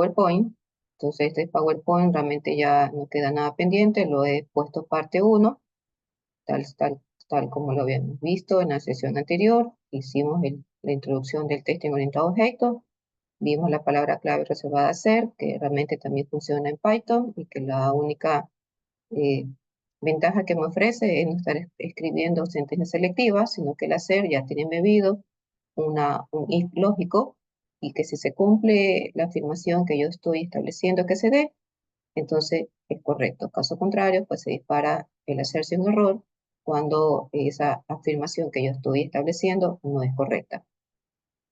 PowerPoint. Entonces este PowerPoint realmente ya no queda nada pendiente, lo he puesto parte 1, tal como lo habíamos visto en la sesión anterior. Hicimos la introducción del testing orientado a objetos, vimos la palabra clave reservada a ser, que realmente también funciona en Python y que la única eh, ventaja que me ofrece es no estar escribiendo sentencias selectivas, sino que el hacer ya tiene embebido un if lógico, y que si se cumple la afirmación que yo estoy estableciendo que se dé, entonces es correcto. Caso contrario, pues se dispara el hacerse un error cuando esa afirmación que yo estoy estableciendo no es correcta.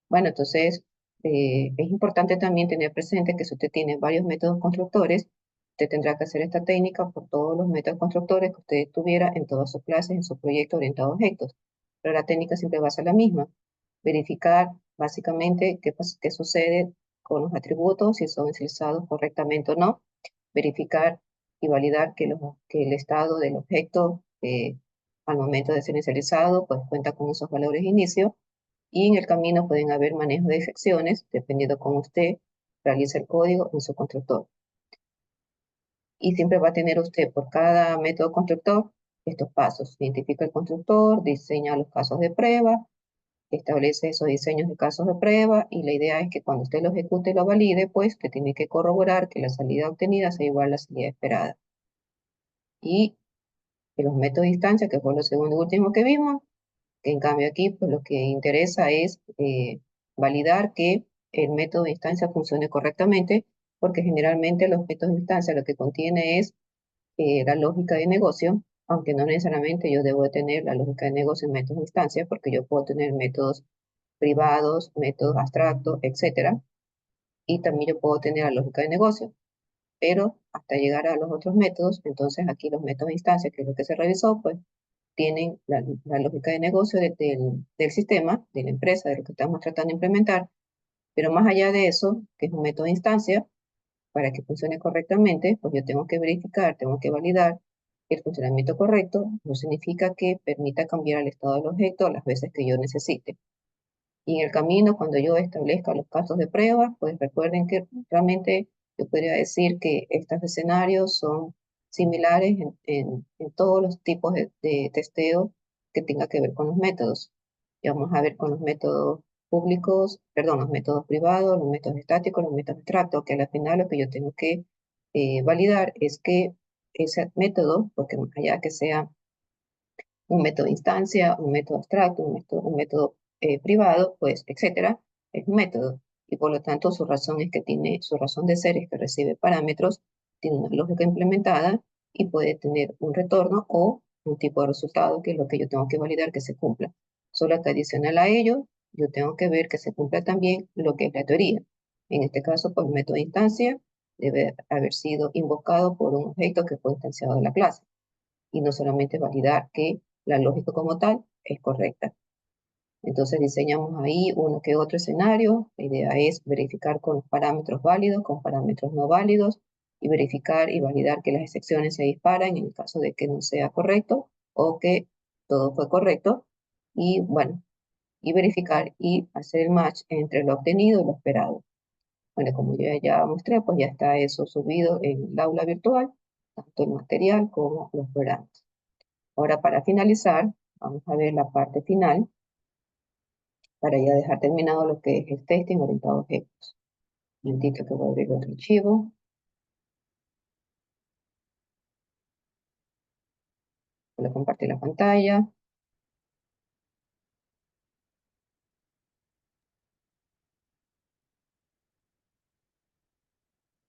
Bueno, entonces es importante también tener presente que si usted tiene varios métodos constructores, usted tendrá que hacer esta técnica por todos los métodos constructores que usted tuviera en todas sus clases, en su proyecto orientado a objetos. Pero la técnica siempre va a ser la misma. Verificar básicamente qué sucede con los atributos, si son inicializados correctamente o no. Verificar y validar que el estado del objeto al momento de ser inicializado pues cuenta con esos valores de inicio, y en el camino pueden haber manejo de excepciones dependiendo cómo usted realice el código en su constructor. Y siempre va a tener usted por cada método constructor estos pasos. Identifica el constructor, diseña los casos de prueba, establece esos diseños de casos de prueba, y la idea es que cuando usted lo ejecute y lo valide, pues usted tiene que corroborar que la salida obtenida sea igual a la salida esperada. Y que los métodos de instancia, que fue lo segundo y último que vimos, que en cambio aquí pues lo que interesa es validar que el método de instancia funcione correctamente, porque generalmente los métodos de instancia lo que contiene es la lógica de negocio, aunque no necesariamente yo debo de tener la lógica de negocio en métodos de instancia, porque yo puedo tener métodos privados, métodos abstractos, etcétera, y también yo puedo tener la lógica de negocio. Pero hasta llegar a los otros métodos, entonces aquí los métodos de instancia, que es lo que se revisó, pues tienen la lógica de negocio del sistema, de la empresa, de lo que estamos tratando de implementar. Pero más allá de eso, que es un método de instancia, para que funcione correctamente, pues yo tengo que verificar, tengo que validar el funcionamiento correcto. No significa que permita cambiar el estado del objeto las veces que yo necesite. Y en el camino, cuando yo establezca los casos de prueba, pues recuerden que realmente yo podría decir que estos escenarios son similares en todos los tipos de testeo que tenga que ver con los métodos. Y vamos a ver con los métodos públicos, perdón, los métodos privados, los métodos estáticos, los métodos abstractos, que al final lo que yo tengo que validar es que ese método, porque más allá que sea un método de instancia, un método abstracto, un método privado, pues, etcétera, es un método. Y por lo tanto, su razón es que tiene, su razón de ser es que recibe parámetros, tiene una lógica implementada y puede tener un retorno o un tipo de resultado, que es lo que yo tengo que validar que se cumpla. Solo que adicional a ello, yo tengo que ver que se cumpla también lo que es la teoría. En este caso, pues, el método de instancia debe haber sido invocado por un objeto que fue instanciado de la clase, y no solamente validar que la lógica como tal es correcta. Entonces diseñamos ahí uno que otro escenario. La idea es verificar con los parámetros válidos, con parámetros no válidos, y verificar y validar que las excepciones se disparan en el caso de que no sea correcto o que todo fue correcto. Y bueno, y verificar y hacer el match entre lo obtenido y lo esperado. Bueno, como ya mostré, pues ya está eso subido en el aula virtual, tanto el material como los programas. Ahora, para finalizar, vamos a ver la parte final, para ya dejar terminado lo que es el testing orientado a objetos. Un momentito que voy a abrir otro archivo. Voy a compartir la pantalla.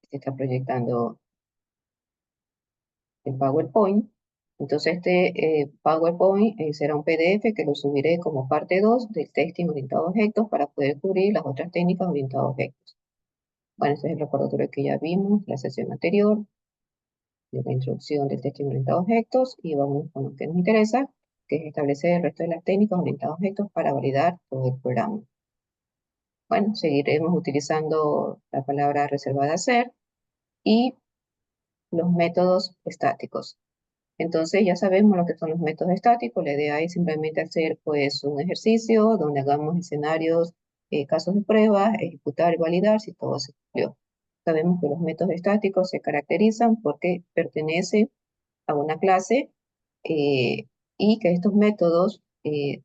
Se está proyectando el PowerPoint. Entonces este PowerPoint será un PDF que lo subiré como parte 2 del testing orientado a objetos, para poder cubrir las otras técnicas orientadas a objetos. Bueno, este es el recordatorio que ya vimos la sesión anterior, de la introducción del testing orientado a objetos, y vamos con lo que nos interesa, que es establecer el resto de las técnicas orientadas a objetos para validar todo el programa. Bueno, seguiremos utilizando la palabra reservada a ser y los métodos estáticos. Entonces ya sabemos lo que son los métodos estáticos. La idea es simplemente hacer pues un ejercicio donde hagamos escenarios, casos de prueba, ejecutar y validar si todo se cumplió. Sabemos que los métodos estáticos se caracterizan porque pertenecen a una clase eh, y que estos métodos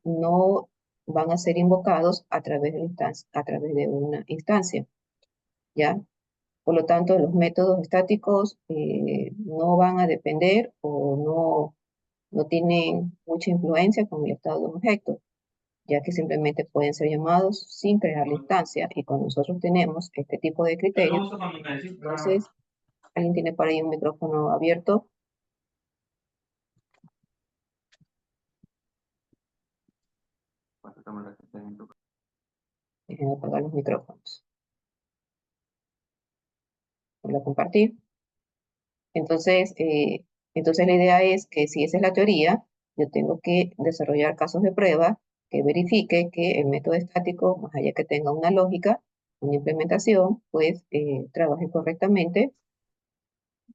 no van a ser invocados a través de, a través de una instancia, ¿ya? Por lo tanto, los métodos estáticos no van a depender o no tienen mucha influencia con el estado de un objeto, ya que simplemente pueden ser llamados sin crear la instancia. Y cuando nosotros tenemos este tipo de criterios, entonces, ¿alguien tiene por ahí un micrófono abierto? Déjenme apagar los micrófonos. Voy a compartir. Entonces, entonces la idea es que si esa es la teoría, yo tengo que desarrollar casos de prueba que verifique que el método estático, más allá que tenga una lógica, una implementación, pues trabaje correctamente,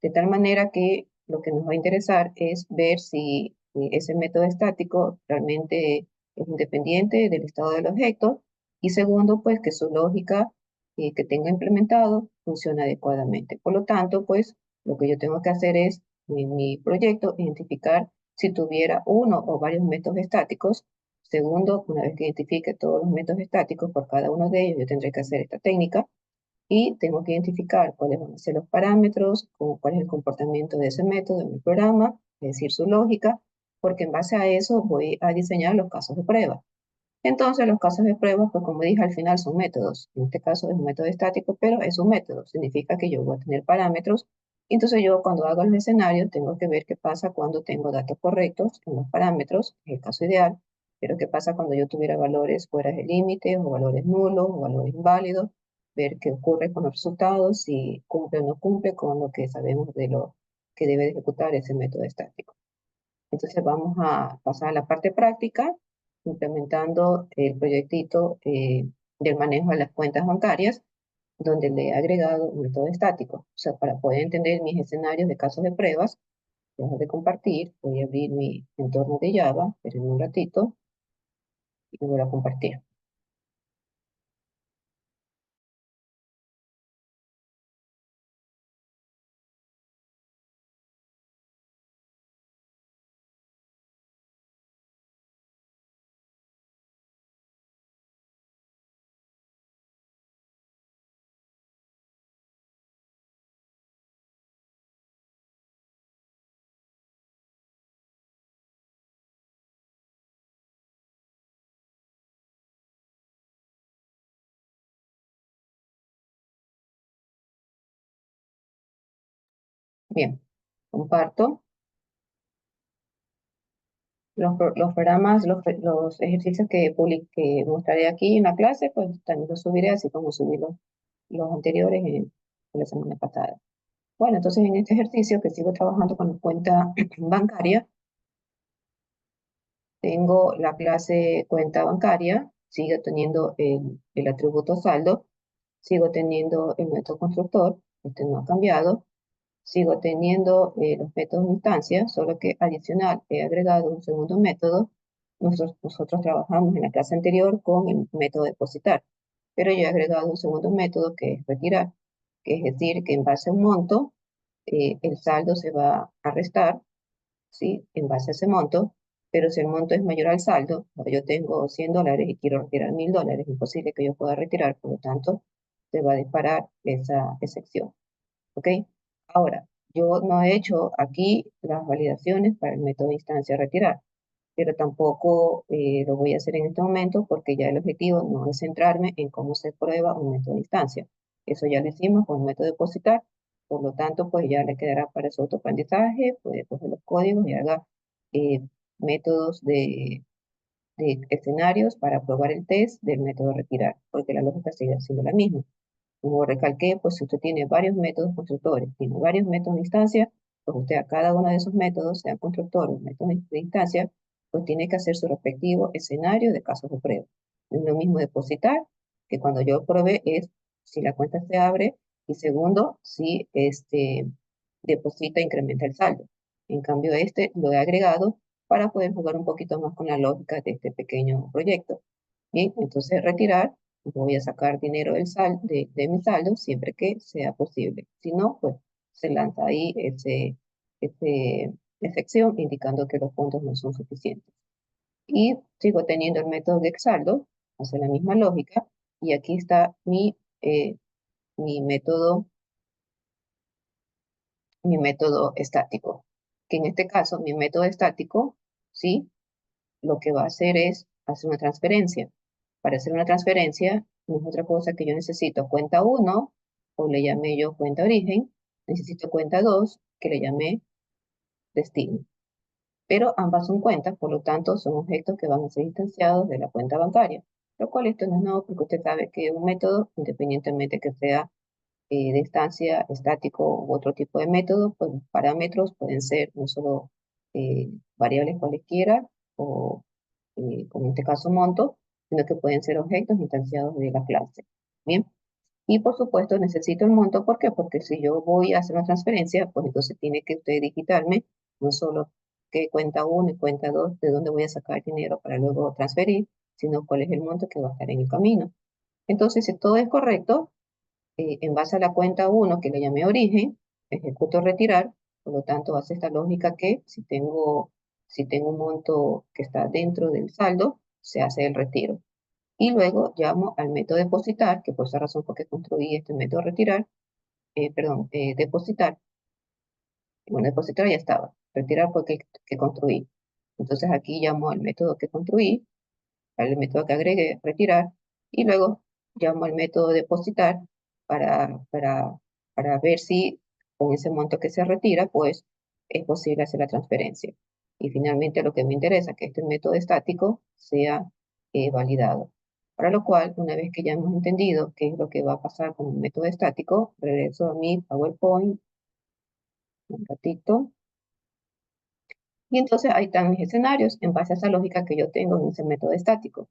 de tal manera que lo que nos va a interesar es ver si ese método estático realmente es independiente del estado del objeto, y segundo, pues que su lógica que tenga implementado funciona adecuadamente. Por lo tanto, pues lo que yo tengo que hacer es, en mi proyecto, identificar si tuviera uno o varios métodos estáticos. Segundo, una vez que identifique todos los métodos estáticos por cada uno de ellos, yo tendré que hacer esta técnica y tengo que identificar cuáles van a ser los parámetros, cuál es el comportamiento de ese método en mi programa, es decir, su lógica, porque en base a eso voy a diseñar los casos de prueba. Entonces, los casos de prueba, pues como dije, al final son métodos. En este caso es un método estático, pero es un método. Significa que yo voy a tener parámetros. Entonces, yo cuando hago los escenarios, tengo que ver qué pasa cuando tengo datos correctos en los parámetros, es el caso ideal. Pero qué pasa cuando yo tuviera valores fuera de límite, o valores nulos, o valores inválidos. Ver qué ocurre con los resultados, si cumple o no cumple con lo que sabemos de lo que debe de ejecutar ese método estático. Entonces vamos a pasar a la parte práctica, implementando el proyectito del manejo de las cuentas bancarias, donde le he agregado un método estático. O sea, para poder entender mis escenarios de casos de pruebas, dejo de compartir, voy a abrir mi entorno de Java, esperen un ratito, y voy a compartir. Bien, comparto. Los programas, los ejercicios que mostraré aquí en la clase, pues también los subiré, así como subí los anteriores en la semana pasada. Bueno, entonces en este ejercicio que sigo trabajando con la cuenta bancaria, tengo la clase cuenta bancaria, sigo teniendo el atributo saldo, sigo teniendo el método constructor, este no ha cambiado, sigo teniendo los métodos de instancia, solo que adicional he agregado un segundo método. Nosotros trabajamos en la clase anterior con el método depositar, pero yo he agregado un segundo método que es retirar, que es decir, que en base a un monto, el saldo se va a restar, ¿sí? En base a ese monto, pero si el monto es mayor al saldo, o yo tengo $100 y quiero retirar $1000, es imposible que yo pueda retirar, por lo tanto, se va a disparar esa excepción. ¿Ok? Ahora, yo no he hecho aquí las validaciones para el método de instancia retirar, pero tampoco lo voy a hacer en este momento porque ya el objetivo no es centrarme en cómo se prueba un método de instancia. Eso ya lo hicimos con el método depositar, por lo tanto, pues ya le quedará para su autoaprendizaje, puede coger los códigos y haga eh, métodos de escenarios para probar el test del método retirar, porque la lógica sigue siendo la misma. Como recalqué, pues si usted tiene varios métodos constructores, tiene varios métodos de instancia, pues usted a cada uno de esos métodos, sean constructores o métodos de instancia, pues tiene que hacer su respectivo escenario de casos de prueba. No es lo mismo depositar, que cuando yo probé es si la cuenta se abre, y segundo, si deposita, incrementa el saldo. En cambio, este lo he agregado para poder jugar un poquito más con la lógica de este pequeño proyecto. Bien, entonces retirar voy a sacar dinero de mi saldo siempre que sea posible. Si no, pues se lanza ahí ese excepción indicando que los fondos no son suficientes. Y sigo teniendo el método de Exsaldo, hace la misma lógica, y aquí está mi método, mi método estático, que en este caso mi método estático, ¿sí? Lo que va a hacer es hacer una transferencia. Para hacer una transferencia, no es otra cosa que yo necesito cuenta uno o le llamé yo cuenta origen, necesito cuenta 2 que le llamé destino. Pero ambas son cuentas, por lo tanto, son objetos que van a ser instanciados de la cuenta bancaria. Lo cual esto no es nuevo porque usted sabe que un método, independientemente que sea de instancia, estático u otro tipo de método, pues los parámetros pueden ser no solo variables cualesquiera o como en este caso monto, sino que pueden ser objetos instanciados de la clase. Bien, y por supuesto necesito el monto, ¿por qué? Porque si yo voy a hacer una transferencia, pues entonces tiene que usted digitarme no solo qué cuenta uno y cuenta 2 de dónde voy a sacar dinero para luego transferir, sino cuál es el monto que va a estar en el camino. Entonces, si todo es correcto, en base a la cuenta uno que le llamé origen, ejecuto retirar, por lo tanto hace esta lógica que si tengo un monto que está dentro del saldo, se hace el retiro. Y luego llamo al método depositar, que por esa razón fue que construí este método retirar, depositar. Bueno, depositar ya estaba, retirar fue que construí. Entonces aquí llamo al método que construí, al método que agregué, retirar, y luego llamo al método depositar para, para, para ver si con ese monto que se retira, pues es posible hacer la transferencia. Y finalmente lo que me interesa, que este método estático sea validado. Para lo cual, una vez que ya hemos entendido qué es lo que va a pasar con el método estático, regreso a mi PowerPoint, un ratito, y entonces ahí están mis escenarios en base a esa lógica que yo tengo en ese método estático.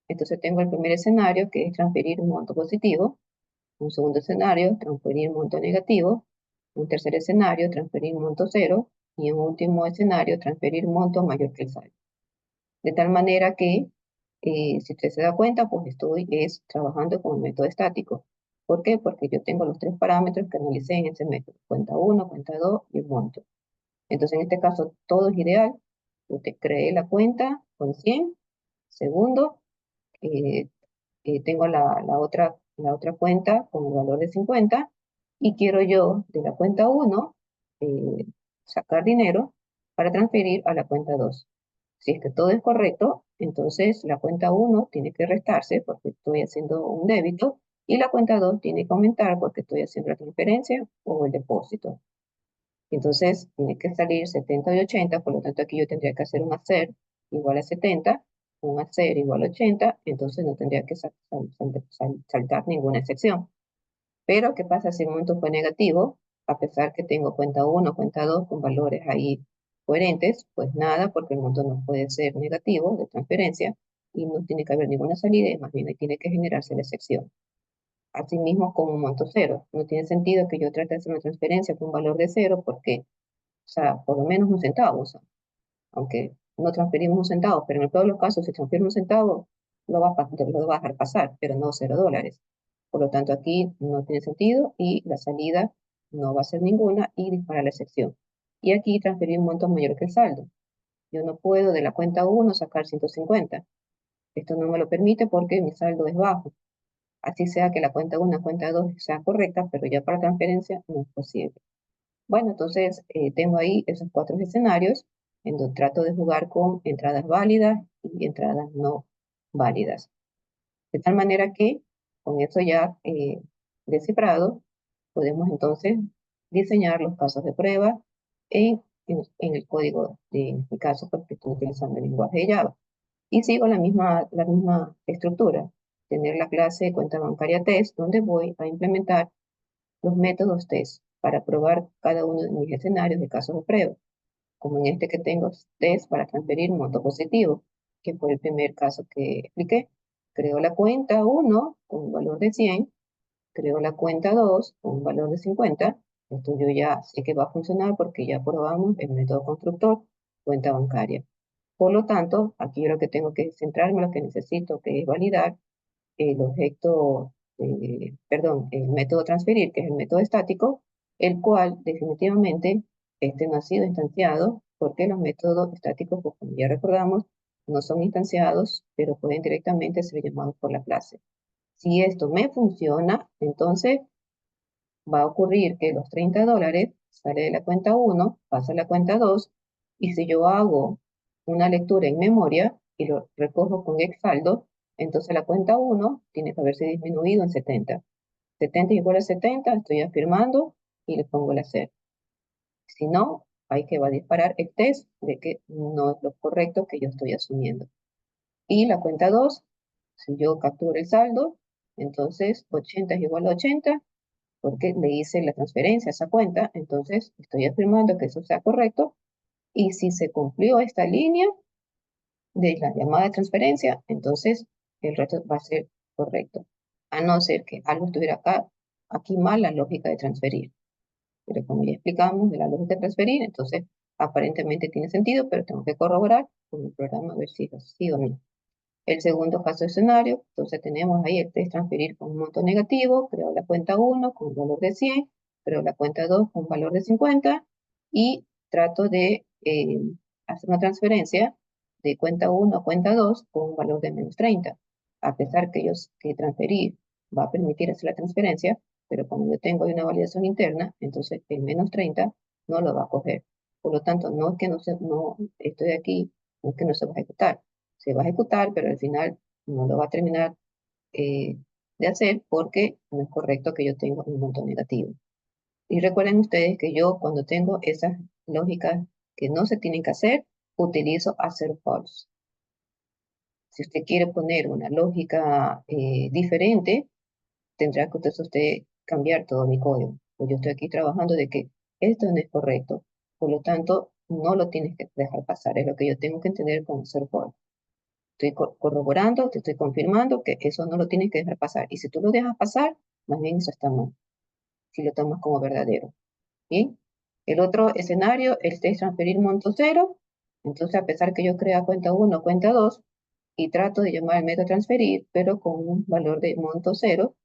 Entonces tengo el primer escenario que es transferir un monto positivo, un segundo escenario, transferir un monto negativo, un tercer escenario, transferir un monto cero y un último escenario, transferir un monto mayor que el saldo. De tal manera que, si usted se da cuenta, pues estoy trabajando con un método estático. ¿Por qué? Porque yo tengo los tres parámetros que analicé en ese método, cuenta uno, cuenta 2 y el monto. Entonces, en este caso, todo es ideal. Usted cree la cuenta con 100. Segundo, eh, tengo la otra cuenta con el valor de 50 y quiero yo de la cuenta uno eh, sacar dinero para transferir a la cuenta 2. Si es que todo es correcto, entonces la cuenta uno tiene que restarse porque estoy haciendo un débito y la cuenta 2 tiene que aumentar porque estoy haciendo la transferencia o el depósito. Entonces tiene que salir 70 y 80, por lo tanto aquí yo tendría que hacer un hacer igual a 70, un hacer igual a 80, entonces no tendría que saltar ninguna excepción. Pero, ¿qué pasa si el monto fue negativo? A pesar que tengo cuenta uno, cuenta 2 con valores ahí coherentes, pues nada, porque el monto no puede ser negativo de transferencia y no tiene que haber ninguna salida, y más bien ahí tiene que generarse la excepción. Asimismo, con un monto cero. No tiene sentido que yo trate de hacer una transferencia con un valor de cero porque, o sea, por lo menos un centavo, o sea, aunque no transferimos un centavo, pero en todos los casos, si transfiero un centavo, lo va a dejar pasar, pero no $0. Por lo tanto, aquí no tiene sentido y la salida no va a ser ninguna y dispara la excepción. Y aquí transferir un monto mayor que el saldo. Yo no puedo de la cuenta uno sacar 150. Esto no me lo permite porque mi saldo es bajo. Así sea que la cuenta uno, cuenta 2 sea correcta, pero ya para transferencia no es posible. Bueno, entonces tengo ahí esos cuatro escenarios en donde trato de jugar con entradas válidas y entradas no válidas. De tal manera que con eso ya descifrado, podemos entonces diseñar los casos de prueba en el código en mi caso, porque estoy utilizando el lenguaje de Java. Y sigo la misma estructura, tener la clase cuenta bancaria test, donde voy a implementar los métodos test para probar cada uno de mis escenarios de casos de prueba, como en este que tengo test para transferir un monto positivo, que fue el primer caso que expliqué. Creo la cuenta uno con un valor de 100, creo la cuenta 2 con un valor de 50. Esto yo ya sé que va a funcionar porque ya probamos el método constructor, cuenta bancaria. Por lo tanto, aquí lo que tengo que centrarme, lo que necesito, que es validar el objeto, perdón, el método transferir, que es el método estático, el cual definitivamente este no ha sido instanciado porque los métodos estáticos, pues, como ya recordamos, no son instanciados, pero pueden directamente ser llamados por la clase. Si esto me funciona, entonces va a ocurrir que los $30 sale de la cuenta 1, pasa a la cuenta 2, y si yo hago una lectura en memoria y lo recojo con saldo, entonces la cuenta 1 tiene que haberse disminuido en 70. 70 igual a 70, estoy afirmando y le pongo la C. Si no, hay que va a disparar el test de que no es lo correcto que yo estoy asumiendo. Y la cuenta 2, si yo capturo el saldo, entonces 80 es igual a 80, porque le hice la transferencia a esa cuenta, entonces estoy afirmando que eso sea correcto, y si se cumplió esta línea de la llamada de transferencia, entonces el resto va a ser correcto, a no ser que algo estuviera aquí mal la lógica de transferir. Pero como ya explicamos de la lógica de transferir, entonces aparentemente tiene sentido, pero tengo que corroborar con el programa a ver si es así o no. El segundo caso de escenario, entonces tenemos ahí el test transferir con un monto negativo, creo la cuenta 1 con un valor de 100, creo la cuenta 2 con un valor de 50, y trato de hacer una transferencia de cuenta 1 a cuenta 2 con un valor de menos 30. A pesar que transferir va a permitir hacer la transferencia, pero como yo tengo ahí una validación interna, entonces el menos 30 no lo va a coger. Por lo tanto, no es que no estoy aquí, no es que no se va a ejecutar, se va a ejecutar, pero al final no lo va a terminar eh, de hacer porque no es correcto que yo tenga un monto negativo. Y recuerden ustedes que yo, cuando tengo esas lógicas que no se tienen que hacer, utilizo hacer false. Si usted quiere poner una lógica diferente, tendrá que usted cambiar todo mi código. Pues yo estoy aquí trabajando de que esto no es correcto. Por lo tanto, no lo tienes que dejar pasar. Es lo que yo tengo que entender con hacer false. Estoy corroborando, te estoy confirmando que eso no lo tienes que dejar pasar. Y si tú lo dejas pasar, más bien eso está mal, si lo tomas como verdadero. ¿Bien? El otro escenario, el test transferir monto cero. Entonces, a pesar que yo crea cuenta 1, cuenta 2, y trato de llamar al método transferir, pero con un valor de monto cero,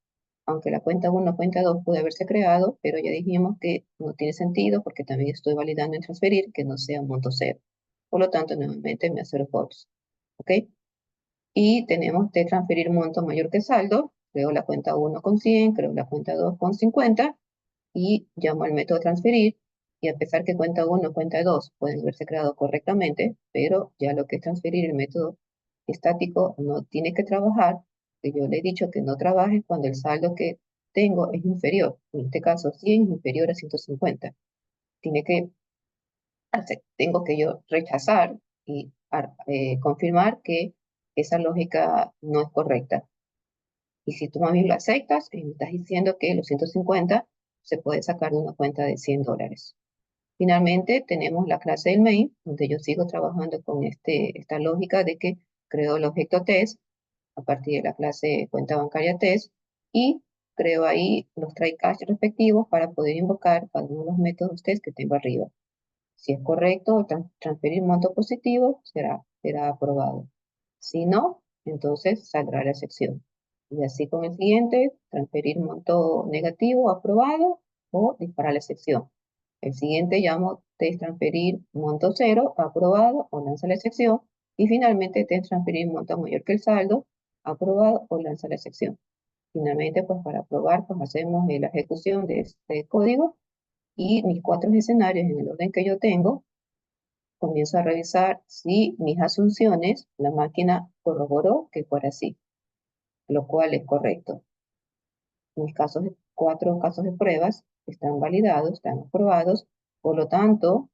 aunque la cuenta 1, cuenta 2 puede haberse creado, pero ya dijimos que no tiene sentido porque también estoy validando en transferir que no sea un monto cero. Por lo tanto, nuevamente me hace false. ¿Ok? Y tenemos que transferir monto mayor que saldo. Creo la cuenta 1 con 100, creo la cuenta 2 con 50 y llamo al método transferir. Y a pesar que cuenta 1, cuenta 2 pueden haberse creado correctamente, pero ya lo que es transferir el método estático no tiene que trabajar, que yo le he dicho que no trabaje cuando el saldo que tengo es inferior. En este caso, 100 es inferior a 150. Tiene que tengo que yo rechazar y confirmar que esa lógica no es correcta. Y si tú a mí lo aceptas, me estás diciendo que los 150 se puede sacar de una cuenta de $100. Finalmente, tenemos la clase del main, donde yo sigo trabajando con esta lógica de que creo el objeto test a partir de la clase cuenta bancaria test y creo ahí los try catch respectivos para poder invocar cada uno de los métodos test que tengo arriba. Si es correcto, transferir monto positivo será aprobado. Si no, entonces saldrá la excepción. Y así con el siguiente, transferir monto negativo, aprobado, o disparar la excepción. El siguiente llamo test transferir monto cero, aprobado, o lanza la excepción. Y finalmente test transferir monto mayor que el saldo, aprobado, o lanza la excepción. Finalmente, pues para aprobar, pues hacemos la ejecución de este código y mis 4 escenarios en el orden que yo tengo. Comienzo a revisar si mis asunciones, la máquina corroboró que fuera así, lo cual es correcto. Mis 4 casos de pruebas están validados, están aprobados, por lo tanto,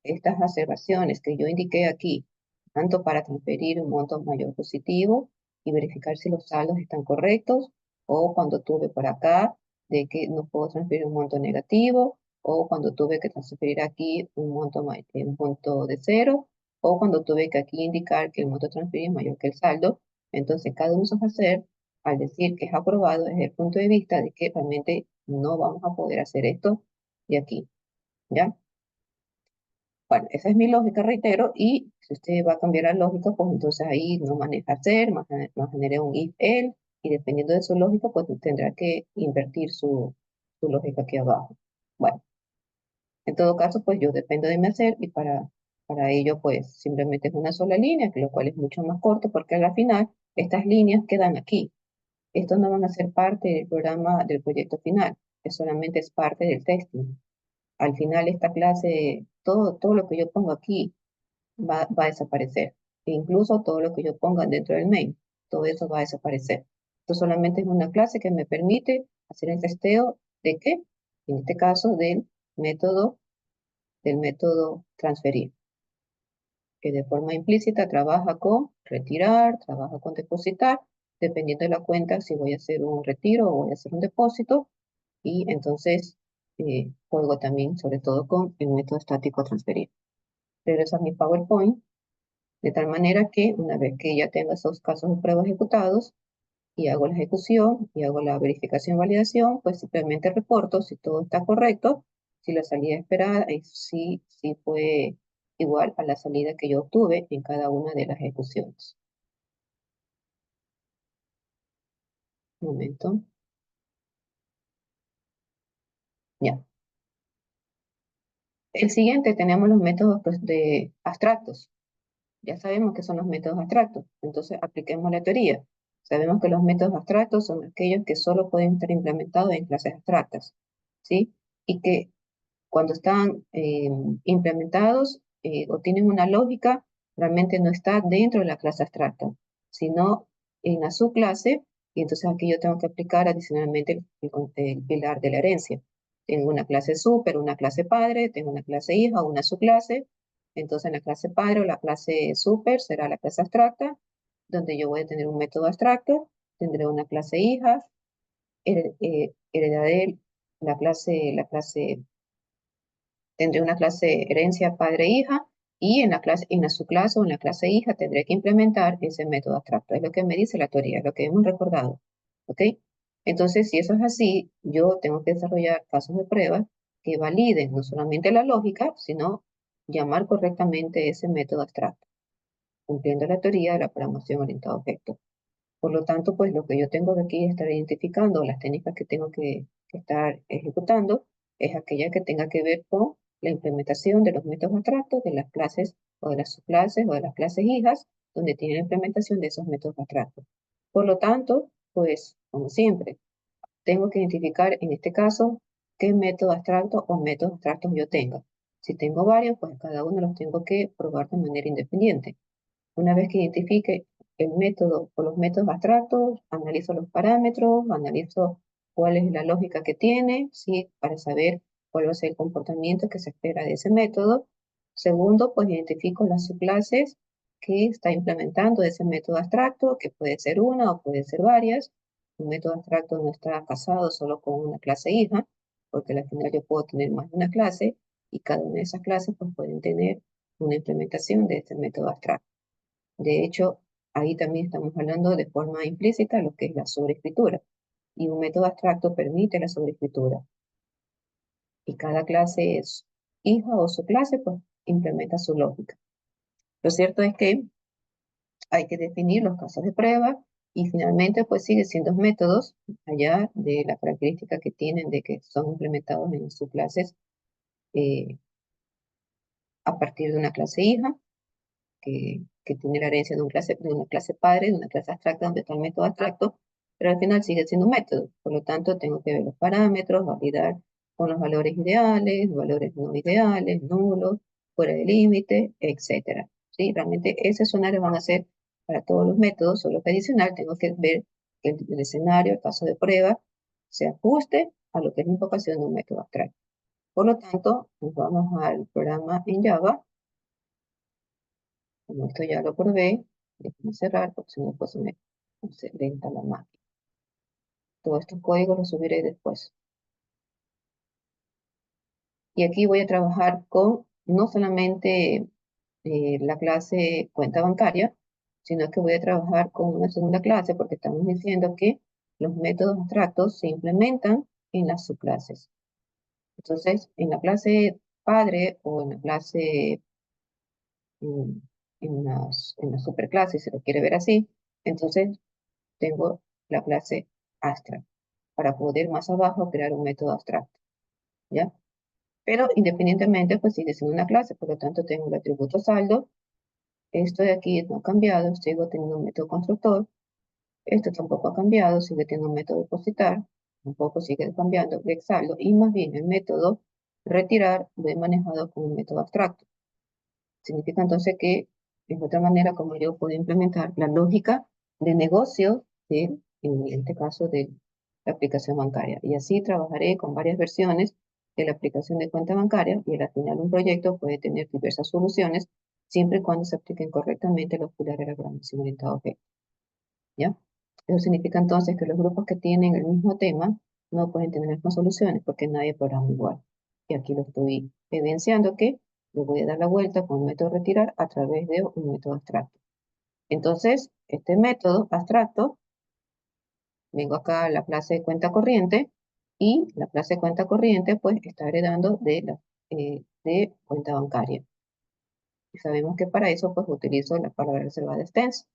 estas observaciones que yo indiqué aquí, tanto para transferir un monto mayor positivo y verificar si los saldos están correctos, o cuando tuve por acá de que no puedo transferir un monto negativo, o cuando tuve que transferir aquí un monto de cero, o cuando tuve que aquí indicar que el monto transferido es mayor que el saldo. Entonces, cada uno de esos hacer, al decir que es aprobado desde el punto de vista de que realmente no vamos a poder hacer esto de aquí, ¿ya? Bueno, esa es mi lógica, reitero, y si usted va a cambiar la lógica, pues entonces ahí no maneja ser, más genera un if, el, y dependiendo de su lógica, pues tendrá que invertir su lógica aquí abajo. Bueno, en todo caso, pues yo dependo de mi hacer y para ello, pues simplemente es una sola línea, que lo cual es mucho más corto, porque al final estas líneas quedan aquí. Estos no van a ser parte del programa, del proyecto final, que solamente es parte del testing. Al final esta clase, todo lo que yo pongo aquí va a desaparecer. E incluso todo lo que yo ponga dentro del main, todo eso va a desaparecer. Esto solamente es una clase que me permite hacer el testeo de qué, en este caso del método transferir, que de forma implícita trabaja con retirar, trabaja con depositar, dependiendo de la cuenta si voy a hacer un retiro o voy a hacer un depósito, y entonces juego también sobre todo con el método estático transferir. Regreso a mi PowerPoint, de tal manera que una vez que ya tenga esos casos de prueba ejecutados y hago la ejecución y hago la verificación y validación, pues simplemente reporto si todo está correcto, si la salida esperada y si fue igual a la salida que yo obtuve en cada una de las ejecuciones. Un momento. Ya. El siguiente tenemos los métodos pues, de abstractos. Ya sabemos que son los métodos abstractos, entonces apliquemos la teoría. Sabemos que los métodos abstractos son aquellos que solo pueden estar implementados en clases abstractas, ¿sí? Y que cuando están implementados o tienen una lógica, realmente no está dentro de la clase abstracta, sino en la subclase, y entonces aquí yo tengo que aplicar adicionalmente el pilar de la herencia. Tengo una clase super, una clase padre, tengo una clase hija, una subclase. Entonces en la clase padre o la clase super será la clase abstracta, donde yo voy a tener un método abstracto, tendré una clase hija, heredaré la clase tendré una clase herencia padre-hija y en la subclase o en la clase hija tendré que implementar ese método abstracto. Es lo que me dice la teoría, es lo que hemos recordado. ¿Ok? Entonces, si eso es así, yo tengo que desarrollar casos de prueba que validen no solamente la lógica, sino llamar correctamente ese método abstracto, cumpliendo la teoría de la programación orientada a objetos. Por lo tanto, pues lo que yo tengo que aquí estar identificando, las técnicas que tengo que estar ejecutando, es aquella que tenga que ver con la implementación de los métodos abstractos de las clases o de las subclases o de las clases hijas, donde tiene la implementación de esos métodos abstractos. Por lo tanto, pues, como siempre, tengo que identificar en este caso qué método abstracto o métodos abstractos yo tenga. Si tengo varios, pues cada uno los tengo que probar de manera independiente. Una vez que identifique el método o los métodos abstractos, analizo los parámetros, analizo cuál es la lógica que tiene, ¿sí? Para saber cuál va a ser el comportamiento que se espera de ese método. Segundo, pues identifico las subclases que está implementando ese método abstracto, que puede ser una o puede ser varias. Un método abstracto no está casado solo con una clase hija, porque al final yo puedo tener más de una clase y cada una de esas clases pues, pueden tener una implementación de este método abstracto. De hecho, ahí también estamos hablando de forma implícita lo que es la sobreescritura. Y un método abstracto permite la sobreescritura. Y cada clase es hija o su clase, pues implementa su lógica. Lo cierto es que hay que definir los casos de prueba y finalmente pues sigue siendo métodos allá de la característica que tienen de que son implementados en sus clases eh, a partir de una clase hija que tiene la herencia de una clase padre, de una clase abstracta, donde está el método abstracto, pero al final sigue siendo un método. Por lo tanto, tengo que ver los parámetros, validar con los valores ideales, valores no ideales, nulos, fuera de límite, etc. ¿Sí? Realmente ese escenario van a ser para todos los métodos, solo que adicional tengo que ver que el escenario, el caso de prueba, se ajuste a lo que es la invocación de un método abstracto. Por lo tanto, nos vamos al programa en Java. Como esto ya lo probé, déjame cerrar porque si no pues se lenta la máquina. Todos estos códigos los subiré después. Y aquí voy a trabajar con no solamente la clase cuenta bancaria, sino que voy a trabajar con una segunda clase porque estamos diciendo que los métodos abstractos se implementan en las subclases. Entonces, en la clase padre o en la clase, en, en las superclases, si lo quiere ver así, entonces tengo la clase abstract para poder más abajo crear un método abstracto, ¿ya? Pero independientemente, pues sigue siendo una clase, por lo tanto tengo el atributo saldo. Esto de aquí no ha cambiado, sigo teniendo un método constructor. Esto tampoco ha cambiado, sigue teniendo un método depositar, tampoco sigue cambiando el saldo, y más bien el método retirar lo he manejado como un método abstracto. Significa entonces que es otra manera como yo puedo implementar la lógica de negocio de, en este caso, de la aplicación bancaria. Y así trabajaré con varias versiones de la aplicación de cuenta bancaria y al final un proyecto puede tener diversas soluciones siempre y cuando se apliquen correctamente los pilares de la programación orientada a objetos. ¿Ya? Eso significa entonces que los grupos que tienen el mismo tema no pueden tener las mismas soluciones porque nadie programa igual. Y aquí lo estoy evidenciando que le voy a dar la vuelta con un método retirar a través de un método abstracto. Entonces, este método abstracto, vengo acá a la clase de cuenta corriente y la clase de cuenta corriente pues está heredando de cuenta bancaria. Y sabemos que para eso pues utilizo la palabra reservada extensa.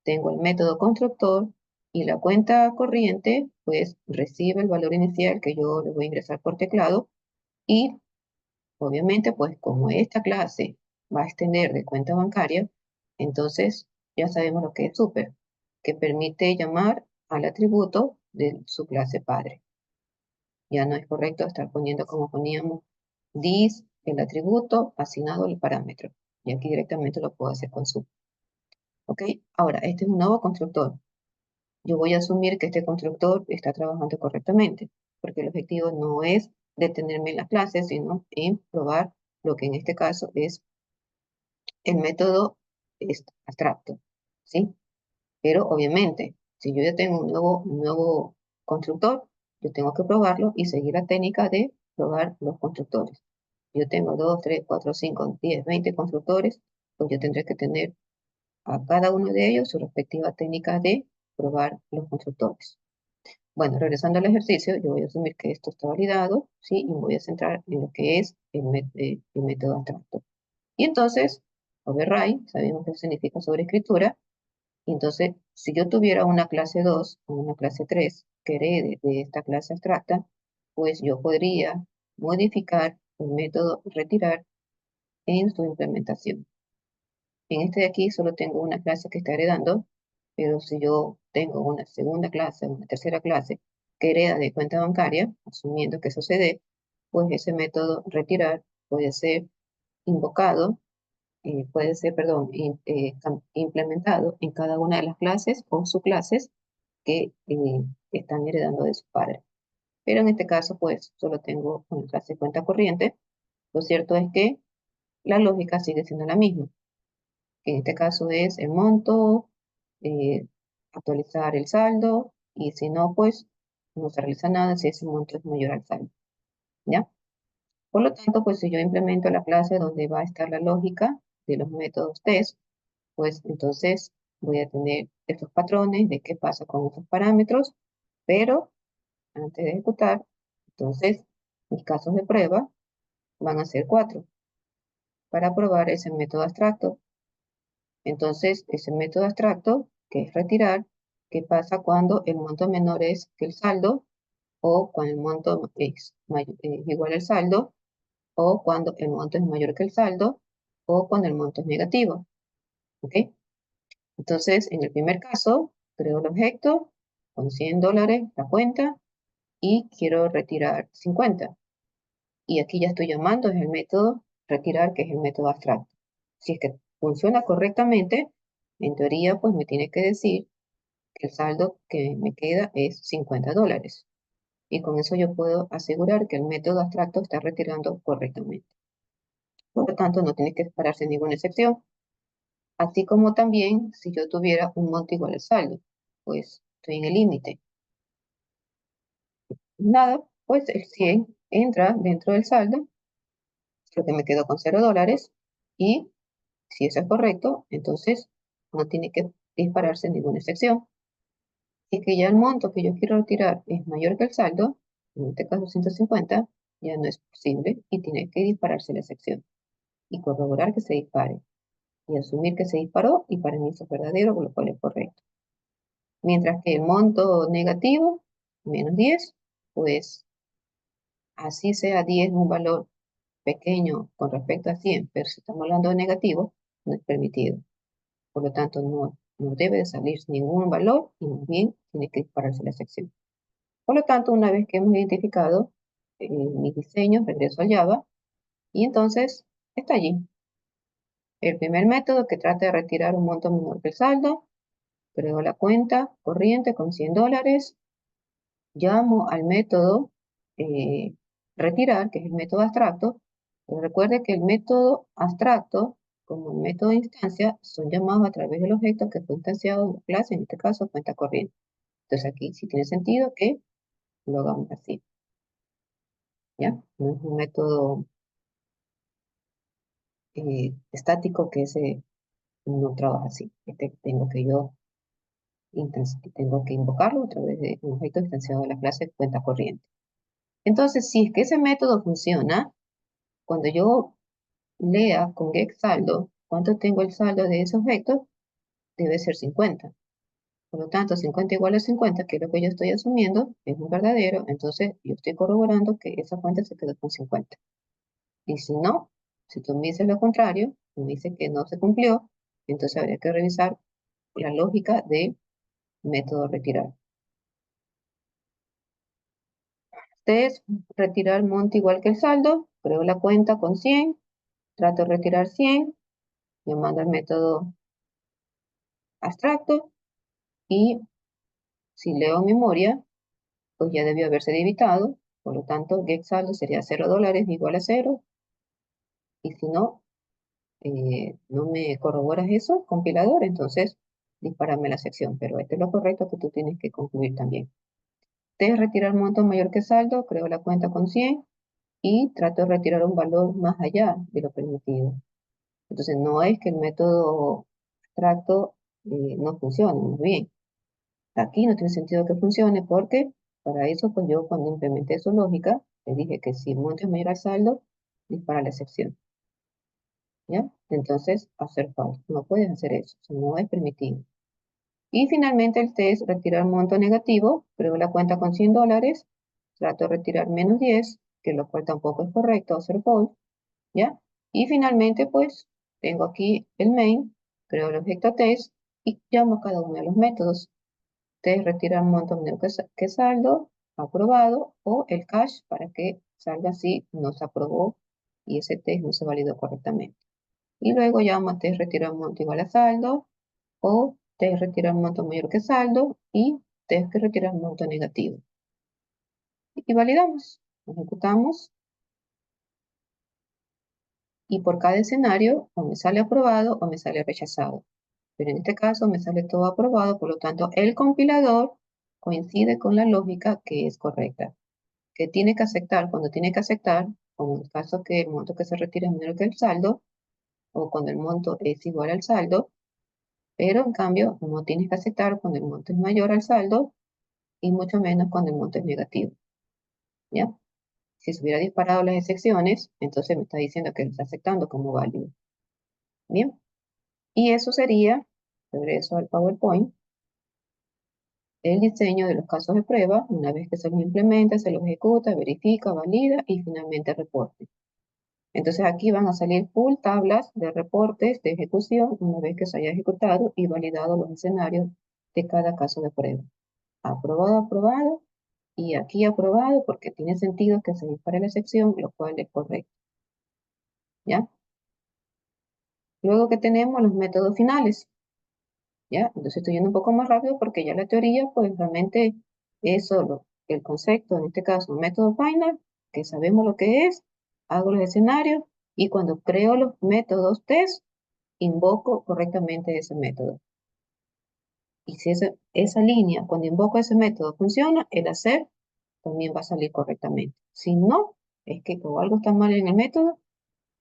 Tengo el método constructor y la cuenta corriente, pues recibe el valor inicial que yo le voy a ingresar por teclado y obviamente, pues como esta clase va a extender de cuenta bancaria, entonces ya sabemos lo que es super, que permite llamar al atributo de su clase padre. Ya no es correcto estar poniendo como poníamos this, el atributo asignado al parámetro. Y aquí directamente lo puedo hacer con super. ¿Ok? Ahora, este es un nuevo constructor. Yo voy a asumir que este constructor está trabajando correctamente, porque el objetivo no es detenerme en la clase, sino en probar lo que en este caso es el método abstracto, ¿sí? Pero obviamente, si yo ya tengo un nuevo constructor, yo tengo que probarlo y seguir la técnica de probar los constructores. Yo tengo 2, 3, 4, 5, 10, 20 constructores, pues yo tendré que tener a cada uno de ellos su respectiva técnica de probar los constructores. Bueno, regresando al ejercicio, yo voy a asumir que esto está validado, ¿sí? Y me voy a centrar en lo que es el método abstracto. Y entonces, override, sabemos que significa sobreescritura. Y entonces, si yo tuviera una clase 2 o una clase 3 que herede de esta clase abstracta, pues yo podría modificar el método retirar en su implementación. En este de aquí solo tengo una clase que está heredando, pero si yo tengo una segunda clase, una tercera clase que hereda de cuenta bancaria, asumiendo que eso se dé, pues ese método retirar puede ser invocado, puede ser, perdón, implementado en cada una de las clases o subclases que están heredando de su padre. Pero en este caso, pues solo tengo una clase de cuenta corriente. Lo cierto es que la lógica sigue siendo la misma, que en este caso es el monto, eh, actualizar el saldo, y si no, pues no se realiza nada si ese monto es mayor al saldo, ¿ya? Por lo tanto, pues si yo implemento la clase donde va a estar la lógica de los métodos test, pues entonces voy a tener estos patrones de qué pasa con estos parámetros, pero antes de ejecutar, entonces mis casos de prueba van a ser 4 para probar ese método abstracto. Entonces, ese método abstracto, que es retirar, ¿qué pasa cuando el monto menor es que el saldo o cuando el monto es igual al saldo o cuando el monto es mayor que el saldo o cuando el monto es negativo? ¿Ok? Entonces, en el primer caso, creo el objeto con $100 la cuenta y quiero retirar 50. Y aquí ya estoy llamando, es el método retirar, que es el método abstracto. Si es que funciona correctamente, en teoría, pues me tiene que decir que el saldo que me queda es $50. Y con eso yo puedo asegurar que el método abstracto está retirando correctamente. Por lo tanto, no tiene que esperarse ninguna excepción. Así como también si yo tuviera un monto igual al saldo, pues estoy en el límite. Nada, pues el 100 entra dentro del saldo, lo que me quedo con $0. Y si eso es correcto, entonces no tiene que dispararse ninguna excepción. Si es que ya el monto que yo quiero retirar es mayor que el saldo, en este caso 150, ya no es posible y tiene que dispararse la sección y corroborar que se dispare y asumir que se disparó y para mí eso es verdadero, con lo cual es correcto. Mientras que el monto negativo, -10, pues así sea 10 un valor pequeño con respecto a 100, pero si estamos hablando de negativo, no es permitido. Por lo tanto, no debe de salir ningún valor y más bien tiene que dispararse la sección. Por lo tanto, una vez que hemos identificado mis diseños, regreso al Java y entonces está allí. El primer método que trata de retirar un monto menor que el saldo, creo la cuenta corriente con $100, llamo al método eh, retirar, que es el método abstracto, pero recuerde que el método abstracto, como el método de instancia, son llamados a través del objeto que fue instanciado en la clase, en este caso cuenta corriente. Entonces aquí sí tiene sentido que lo hagamos así, ¿ya? No es un método estático que ese no trabaja así. Este tengo que invocarlo a través de un objeto instanciado de la clase cuenta corriente. Entonces, si es que ese método funciona, cuando yo lea con getSaldo cuánto tengo el saldo de ese objeto, debe ser 50. Por lo tanto, 50 igual a 50, que es lo que yo estoy asumiendo, es un verdadero, entonces yo estoy corroborando que esa cuenta se quedó con 50. Y si no, si tú me dices lo contrario, me dices que no se cumplió, entonces habría que revisar la lógica del método retirar. Este es retirar monto igual que el saldo, creo la cuenta con 100, trato de retirar 100, llamando al método abstracto, y si leo memoria, pues ya debió haberse debitado, por lo tanto, getSaldo sería $0 igual a 0, y si no, no me corroboras eso, compilador, entonces dispárame la sección, pero este es lo correcto que tú tienes que concluir también. De retirar monto mayor que saldo, creo la cuenta con 100 y trato de retirar un valor más allá de lo permitido. Entonces no es que el método abstracto no funcione, muy bien. Aquí no tiene sentido que funcione porque para eso pues yo cuando implementé su lógica le dije que si el monto es mayor al saldo, dispara la excepción. ¿Ya? Entonces, hacer falso. No puedes hacer eso, no es permitido. Y finalmente el test, retirar monto negativo, creo la cuenta con $100, trato de retirar -10, que lo cual tampoco es correcto, hacer false, ¿ya? Y finalmente, pues, tengo aquí el main, creo el objeto test y llamo cada uno de los métodos. Test, retirar monto menor que saldo, aprobado, o el cache para que salga así, no se aprobó y ese test no se validó correctamente. Y luego llamo a test retirar monto igual a saldo, o test retirar monto mayor que saldo, y test que retirar monto negativo. Y validamos, ejecutamos, y por cada escenario o me sale aprobado o me sale rechazado. Pero en este caso me sale todo aprobado, por lo tanto el compilador coincide con la lógica que es correcta. Que tiene que aceptar, cuando tiene que aceptar, como en el caso que el monto que se retira es menor que el saldo, o cuando el monto es igual al saldo, pero en cambio no tienes que aceptar cuando el monto es mayor al saldo y mucho menos cuando el monto es negativo, ¿ya? Si se hubiera disparado las excepciones, entonces me está diciendo que lo está aceptando como válido. Bien, y eso sería, regreso al PowerPoint, el diseño de los casos de prueba. Una vez que se los implementa, se los ejecuta, verifica, valida y finalmente reporte. Entonces aquí van a salir full tablas de reportes de ejecución una vez que se haya ejecutado y validado los escenarios de cada caso de prueba. Aprobado, aprobado, y aquí aprobado porque tiene sentido que se dispare la excepción, lo cual es correcto, ¿ya? Luego que tenemos los métodos finales, ¿ya? Entonces estoy yendo un poco más rápido porque ya la teoría, pues realmente es solo el concepto, en este caso, método final, que sabemos lo que es, hago los escenarios, y cuando creo los métodos test, invoco correctamente ese método. Y si esa línea, cuando invoco ese método, funciona, el hacer también va a salir correctamente. Si no, es que o algo está mal en el método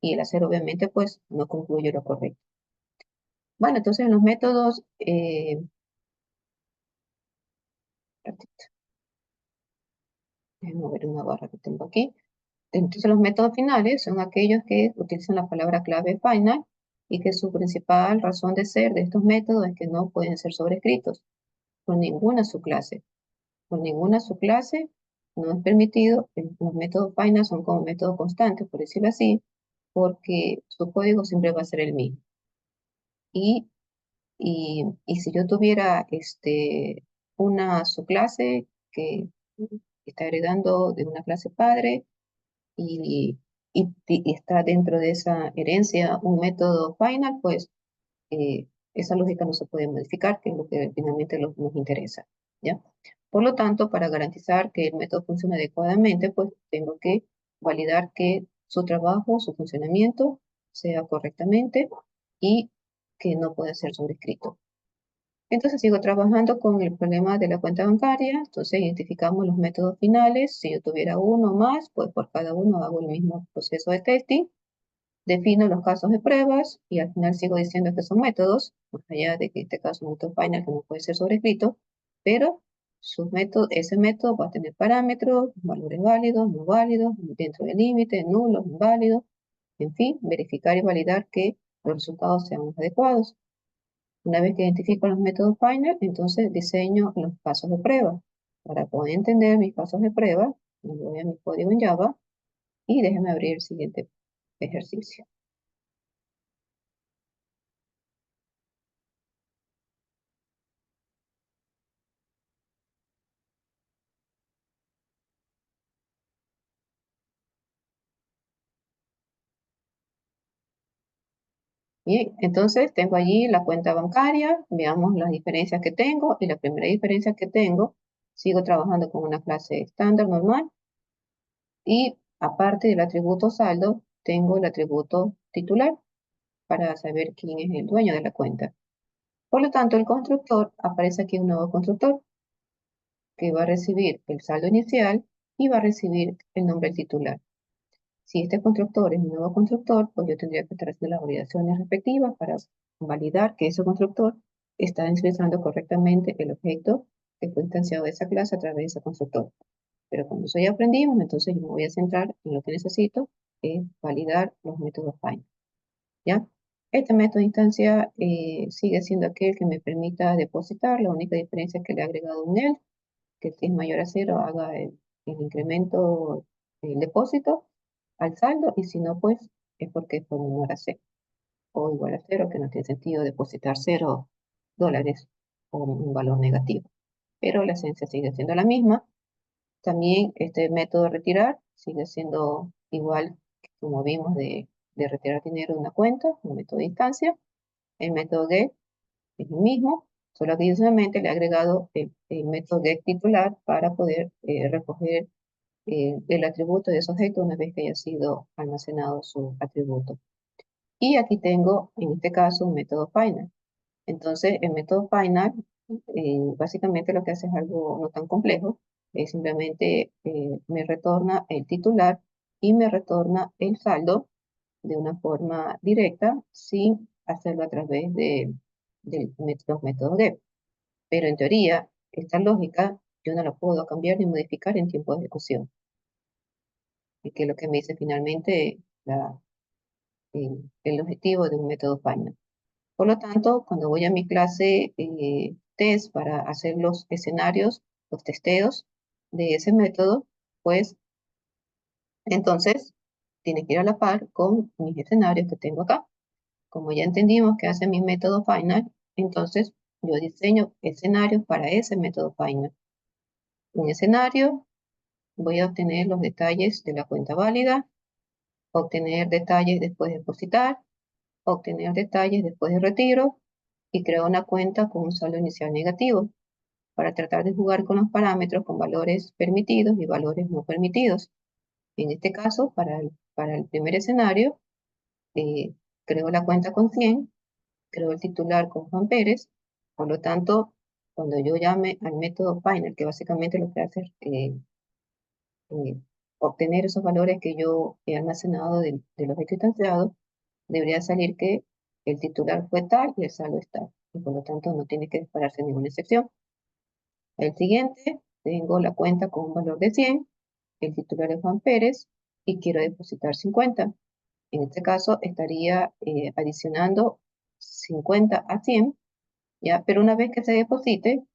y el hacer obviamente pues no concluye lo correcto. Bueno, entonces en los métodos, ratito, déjenme ver una barra que tengo aquí. Entonces los métodos finales son aquellos que utilizan la palabra clave final y que su principal razón de ser de estos métodos es que no pueden ser sobrescritos por ninguna subclase. Por ninguna subclase no es permitido. Los métodos final son como métodos constantes, por decirlo así, porque su código siempre va a ser el mismo. Y, y si yo tuviera una subclase que está heredando de una clase padre y, y está dentro de esa herencia un método final, pues esa lógica no se puede modificar, que es lo que finalmente nos interesa, ¿ya? Por lo tanto, para garantizar que el método funcione adecuadamente, pues tengo que validar que su trabajo, su funcionamiento sea correctamente y que no pueda ser sobrescrito. Entonces sigo trabajando con el problema de la cuenta bancaria. Entonces identificamos los métodos finales. Si yo tuviera uno más, pues por cada uno hago el mismo proceso de testing. Defino los casos de pruebas y al final sigo diciendo que son métodos, más allá de que este caso es un método final que no puede ser sobrescrito, pero ese método va a tener parámetros, valores válidos, no válidos, dentro del límite, nulos, inválidos, en fin, verificar y validar que los resultados sean los adecuados. Una vez que identifico los métodos final, entonces diseño los casos de prueba. Para poder entender mis casos de prueba, me voy a mi código en Java y déjeme abrir el siguiente ejercicio. Bien, entonces tengo allí la cuenta bancaria, veamos las diferencias que tengo y la primera diferencia que tengo, sigo trabajando con una clase estándar normal y aparte del atributo saldo, tengo el atributo titular para saber quién es el dueño de la cuenta. Por lo tanto, el constructor, aparece aquí un nuevo constructor que va a recibir el saldo inicial y va a recibir el nombre del titular. Si este constructor es un nuevo constructor, pues yo tendría que estar haciendo las validaciones respectivas para validar que ese constructor está inicializando correctamente el objeto que fue instanciado de esa clase a través de ese constructor. Pero cuando eso ya aprendimos, entonces yo me voy a centrar en lo que necesito, es validar los métodos find. ¿Ya? Este método de instancia sigue siendo aquel que me permita depositar. La única diferencia es que le he agregado un ELF, que si es mayor a cero haga el incremento del depósito al saldo, y si no, pues es porque es por menor a cero o igual a cero, que no tiene sentido depositar $0 o un valor negativo. Pero la esencia sigue siendo la misma. También este método de retirar sigue siendo igual que como vimos de retirar dinero de una cuenta, un método de instancia. El método get es el mismo, solo que yo solamente le he agregado el método get titular para poder recoger el atributo de ese objeto una vez que haya sido almacenado su atributo. Y aquí tengo, en este caso, un método final. Entonces, el método final, básicamente lo que hace es algo no tan complejo, es simplemente me retorna el titular y me retorna el saldo de una forma directa sin hacerlo a través de los métodos get. Pero en teoría, esta lógica yo no la puedo cambiar ni modificar en tiempo de ejecución, y que es lo que me dice finalmente el objetivo de un método final. Por lo tanto, cuando voy a mi clase test para hacer los escenarios, los testeos de ese método, pues entonces tiene que ir a la par con mis escenarios que tengo acá. Como ya entendimos que hace mi método final, entonces yo diseño escenarios para ese método final. Un escenario, voy a obtener los detalles de la cuenta válida, obtener detalles después de depositar, obtener detalles después de retiro y creo una cuenta con un saldo inicial negativo para tratar de jugar con los parámetros con valores permitidos y valores no permitidos. En este caso, para el primer escenario, eh, creo la cuenta con 100, creo el titular con Juan Pérez, por lo tanto, cuando yo llame al método final, que básicamente lo que hace es eh, obtener esos valores que yo he almacenado del objeto instanciado, debería salir que el titular fue tal y el saldo es tal, y por lo tanto no tiene que dispararse ninguna excepción. El siguiente, tengo la cuenta con un valor de 100, el titular es Juan Pérez, y quiero depositar 50. En este caso estaría adicionando 50 a 100, ¿ya? Pero una vez que se deposite,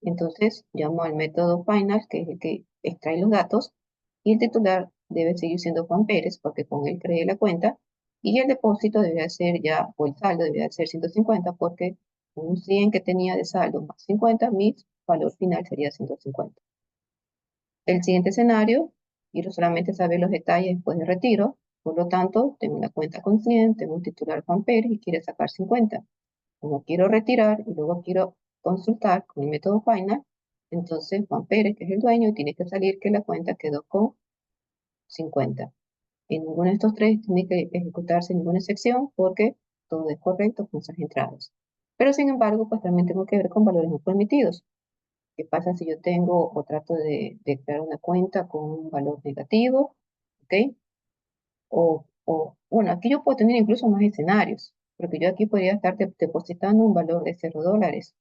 entonces llamo al método final, que es el que extrae los datos, y el titular debe seguir siendo Juan Pérez, porque con él creé la cuenta, y el depósito debe ser ya, o el saldo debe ser 150, porque con un 100 que tenía de saldo más 50, mi valor final sería 150. El siguiente escenario, quiero solamente saber los detalles después de retiro, por lo tanto, tengo una cuenta con 100, tengo un titular Juan Pérez y quiere sacar 50. Como quiero retirar y luego quiero consultar con el método final, entonces Juan Pérez, que es el dueño, tiene que salir que la cuenta quedó con 50. En ninguno de estos tres tiene que ejecutarse ninguna excepción porque todo es correcto con esas entradas. Pero sin embargo, pues también tengo que ver con valores no permitidos. ¿Qué pasa si yo tengo o trato de crear una cuenta con un valor negativo? ¿Ok? Bueno, aquí yo puedo tener incluso más escenarios, porque yo aquí podría estar depositando un valor de $0,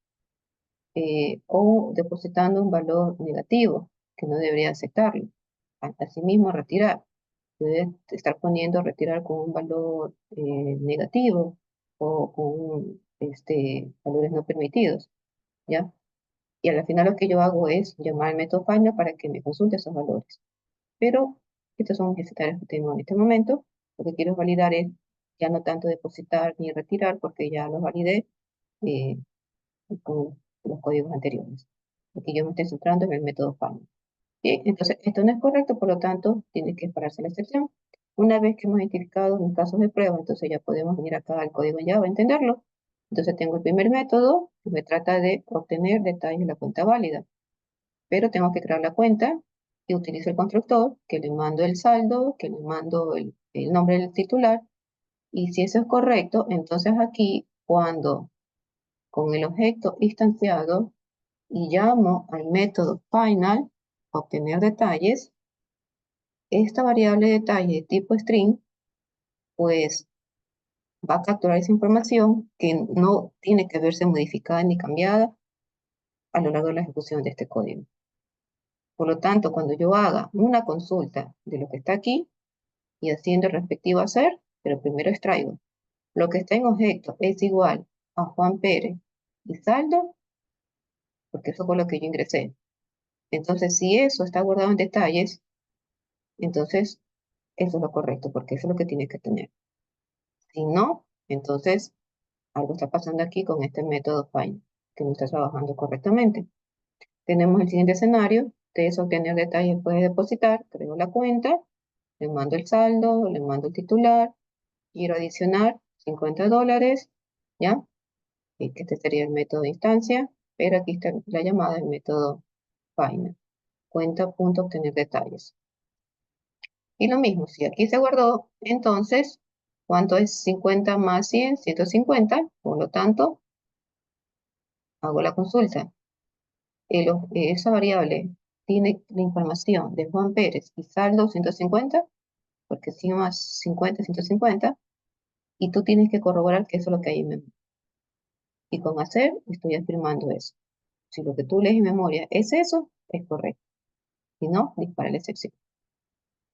o depositando un valor negativo, que no debería aceptarlo. Asimismo, retirar. Debe estar poniendo retirar con un valor negativo o con valores no permitidos, ¿ya? Y al final lo que yo hago es llamar al método final para que me consulte esos valores. Pero estos son los escenarios que tengo en este momento. Lo que quiero validar es ya no tanto depositar ni retirar, porque ya los validé eh, con los códigos anteriores. Lo que yo me estoy centrando es en el método final. Bien, entonces esto no es correcto, por lo tanto, tiene que pararse la excepción. Una vez que hemos identificado los casos de prueba, entonces ya podemos venir acá al código en Java a entenderlo. Entonces tengo el primer método que me trata de obtener detalles de la cuenta válida, pero tengo que crear la cuenta y utilizo el constructor que le mando el saldo, que le mando el nombre del titular, y si eso es correcto, entonces aquí cuando con el objeto instanciado y llamo al método final, obtener detalles, esta variable de detalle de tipo string, pues va a capturar esa información que no tiene que verse modificada ni cambiada a lo largo de la ejecución de este código. Por lo tanto, cuando yo haga una consulta de lo que está aquí y haciendo el respectivo hacer, pero primero extraigo lo que está en objeto es igual a Juan Pérez y saldo, porque eso fue lo que yo ingresé. Entonces, si eso está guardado en detalles, entonces eso es lo correcto, porque eso es lo que tiene que tener. Si no, entonces algo está pasando aquí con este método find, que no está trabajando correctamente. Tenemos el siguiente escenario, de obtener detalles puede depositar, creo la cuenta, le mando el saldo, le mando el titular, quiero adicionar $50, ¿ya? Y que este sería el método de instancia, pero aquí está la llamada del método final, cuenta.obtener detalles. Y lo mismo, si aquí se guardó, entonces, ¿cuánto es 50 más 100? 150, por lo tanto, hago la consulta. Esa variable tiene la información de Juan Pérez y saldo 150, porque si más 50, 150, y tú tienes que corroborar que eso es lo que hay en memoria. Y con hacer, estoy afirmando eso. Si lo que tú lees en memoria es eso, es correcto. Si no, dispara la excepción.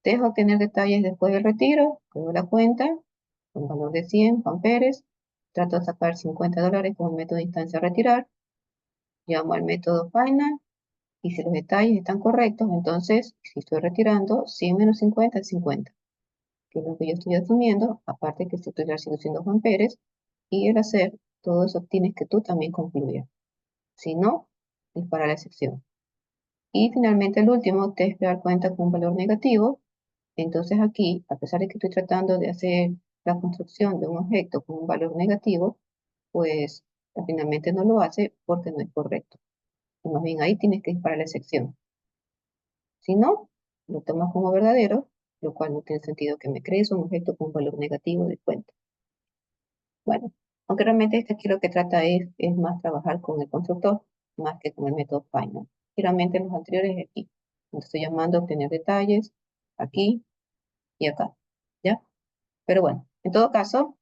Dejo obtener detalles después del retiro, creo la cuenta, con valor de 100, Juan Pérez, trato de sacar $50 con el método de instancia retirar, llamo al método final, y si los detalles están correctos, entonces, si estoy retirando, 100 menos 50 es 50, que es lo que yo estoy asumiendo, aparte que estoy siendo Juan Pérez, y el hacer, todo eso tienes que tú también concluyas. Si no, dispara la excepción. Y finalmente el último, test dar cuenta con un valor negativo. Entonces aquí, a pesar de que estoy tratando de hacer la construcción de un objeto con un valor negativo, pues finalmente no lo hace porque no es correcto. Y más bien ahí tienes que disparar la excepción. Si no, lo tomas como verdadero, lo cual no tiene sentido que me crees un objeto con un valor negativo de cuenta. Bueno, aunque realmente este aquí lo que trata es más trabajar con el constructor, más que con el método final. Y realmente los anteriores es aquí. Estoy llamando a obtener detalles aquí y acá, ¿ya? Pero bueno, en todo caso,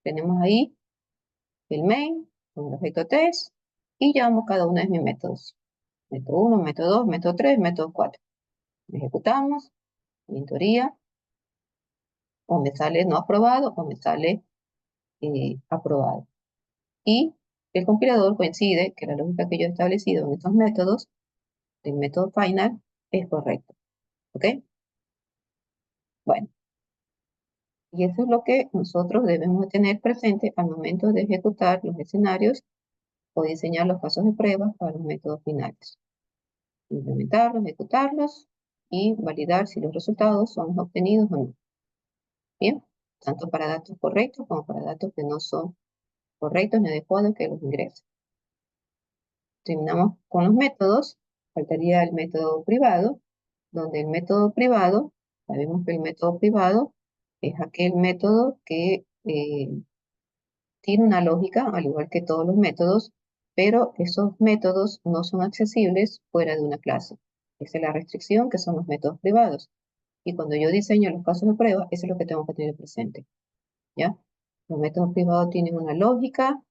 tenemos ahí el main con el objeto test y llamo cada uno de mis métodos. Método 1, método 2, método 3, método 4. Ejecutamos y en teoría O me sale no aprobado o me sale aprobado. Y el compilador coincide que la lógica que yo he establecido en estos métodos, el método final, es correcto. ¿Ok? Bueno, y eso es lo que nosotros debemos tener presente al momento de ejecutar los escenarios o diseñar los casos de prueba para los métodos finales. Implementarlos, ejecutarlos y validar si los resultados son los obtenidos o no. Bien, tanto para datos correctos como para datos que no son correctos ni adecuados que los ingresen. Terminamos con los métodos. Faltaría el método privado, donde el método privado, sabemos que el método privado es aquel método que tiene una lógica, al igual que todos los métodos, pero esos métodos no son accesibles fuera de una clase. Esa es la restricción que son los métodos privados. Y cuando yo diseño los casos de prueba, eso es lo que tengo que tener presente. ¿Ya? Los métodos privados tienen una lógica,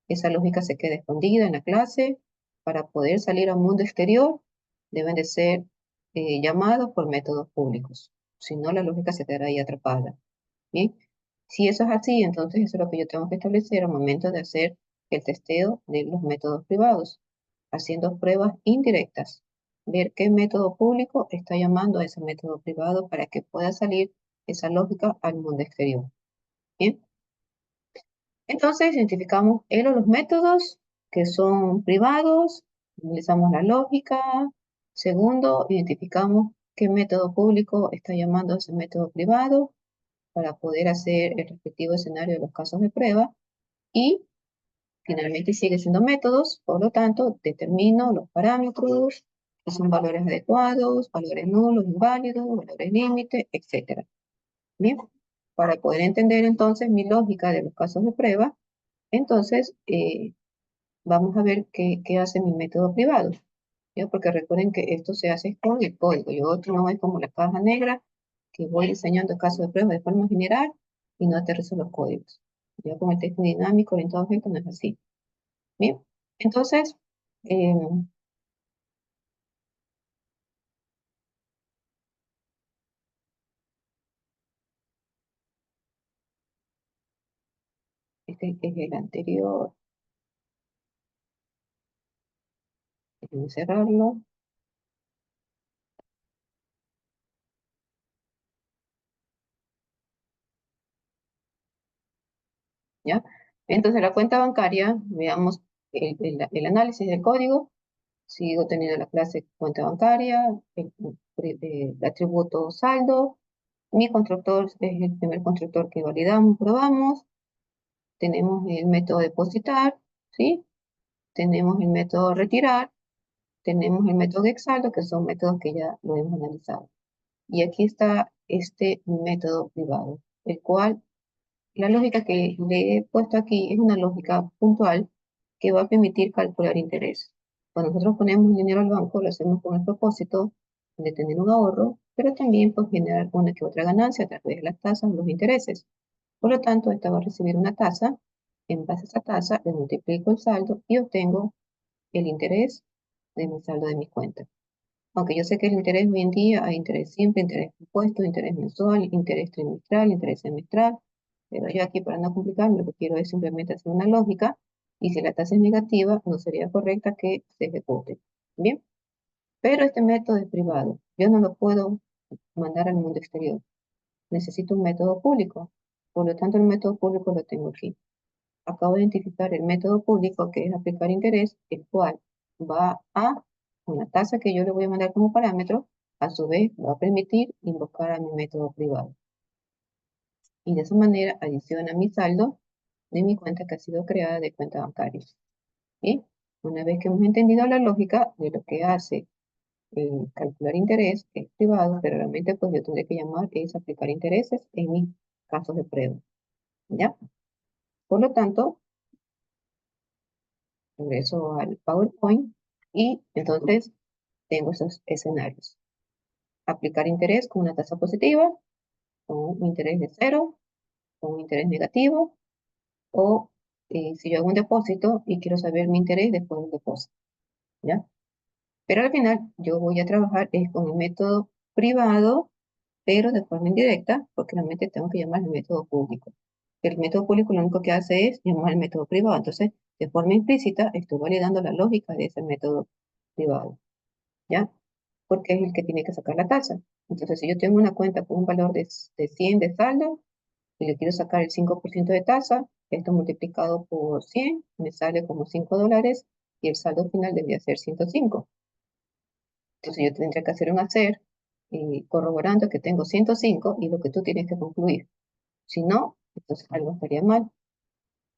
esa lógica se queda escondida en la clase. Para poder salir al mundo exterior, deben de ser llamados por métodos públicos. Si no, la lógica se quedará ahí atrapada. ¿Bien? Si eso es así, entonces eso es lo que yo tengo que establecer al momento de hacer el testeo de los métodos privados, haciendo pruebas indirectas, ver qué método público está llamando a ese método privado para que pueda salir esa lógica al mundo exterior. ¿Bien? Entonces, identificamos él o los métodos que son privados, analizamos la lógica. Segundo, identificamos qué método público está llamando a ese método privado para poder hacer el respectivo escenario de los casos de prueba. Y finalmente sigue siendo métodos, por lo tanto, determino los parámetros, que son valores adecuados, valores nulos, inválidos, valores límite, etc. Bien, para poder entender entonces mi lógica de los casos de prueba, entonces, vamos a ver qué hace mi método privado. ¿Ya? Porque recuerden que esto se hace con el código. Yo otro no es como la caja negra, que voy diseñando casos de prueba de forma general y no aterrizo los códigos. Ya con el texto dinámico orientado a objetos no es así. Bien, entonces, eh, este es el anterior. Déjenme cerrarlo. ¿Ya? Entonces, la cuenta bancaria, veamos el análisis del código. Sigo teniendo la clase cuenta bancaria, el atributo saldo. Mi constructor es el primer constructor que validamos, probamos. Tenemos el método depositar, ¿sí? Tenemos el método retirar. Tenemos el método de saldo, que son métodos que ya lo hemos analizado. Y aquí está este método privado, el cual la lógica que le he puesto aquí es una lógica puntual que va a permitir calcular interés. Cuando nosotros ponemos dinero al banco, lo hacemos con el propósito de tener un ahorro, pero también pues, generar una que otra ganancia a través de las tasas o los intereses. Por lo tanto, esta va a recibir una tasa. En base a esa tasa, le multiplico el saldo y obtengo el interés de mi saldo de mi cuenta. Aunque yo sé que el interés hoy en día hay interés simple, interés compuesto, interés mensual, interés trimestral, interés semestral, pero yo aquí para no complicarme lo que quiero es simplemente hacer una lógica y si la tasa es negativa no sería correcta que se ejecute. Bien, pero este método es privado. Yo no lo puedo mandar al mundo exterior. Necesito un método público. Por lo tanto, el método público lo tengo aquí. Acabo de identificar el método público que es aplicar interés, el cual va a una tasa que yo le voy a mandar como parámetro, a su vez va a permitir invocar a mi método privado. Y de esa manera adiciona mi saldo de mi cuenta que ha sido creada de cuenta bancaria. ¿Sí? Una vez que hemos entendido la lógica de lo que hace calcular interés, que es privado, pero realmente pues yo tendré que llamar es aplicar intereses en mis casos de prueba. ¿Ya? Por lo tanto, regreso al PowerPoint y entonces tengo esos escenarios. Aplicar interés con una tasa positiva, con un interés de cero, con un interés negativo, o si yo hago un depósito y quiero saber mi interés después del depósito, ¿ya? Pero al final yo voy a trabajar con el método privado pero de forma indirecta, porque realmente tengo que llamar al método público. El método público lo único que hace es llamar al método privado. Entonces, de forma implícita, estoy validando la lógica de ese método privado, ¿ya? Porque es el que tiene que sacar la tasa. Entonces, si yo tengo una cuenta con un valor de 100 de saldo y le quiero sacar el 5% de tasa, esto multiplicado por 100 me sale como $5 y el saldo final debería ser 105. Entonces yo tendría que hacer un hacer corroborando que tengo 105 y lo que tú tienes que concluir. Si no, entonces algo estaría mal.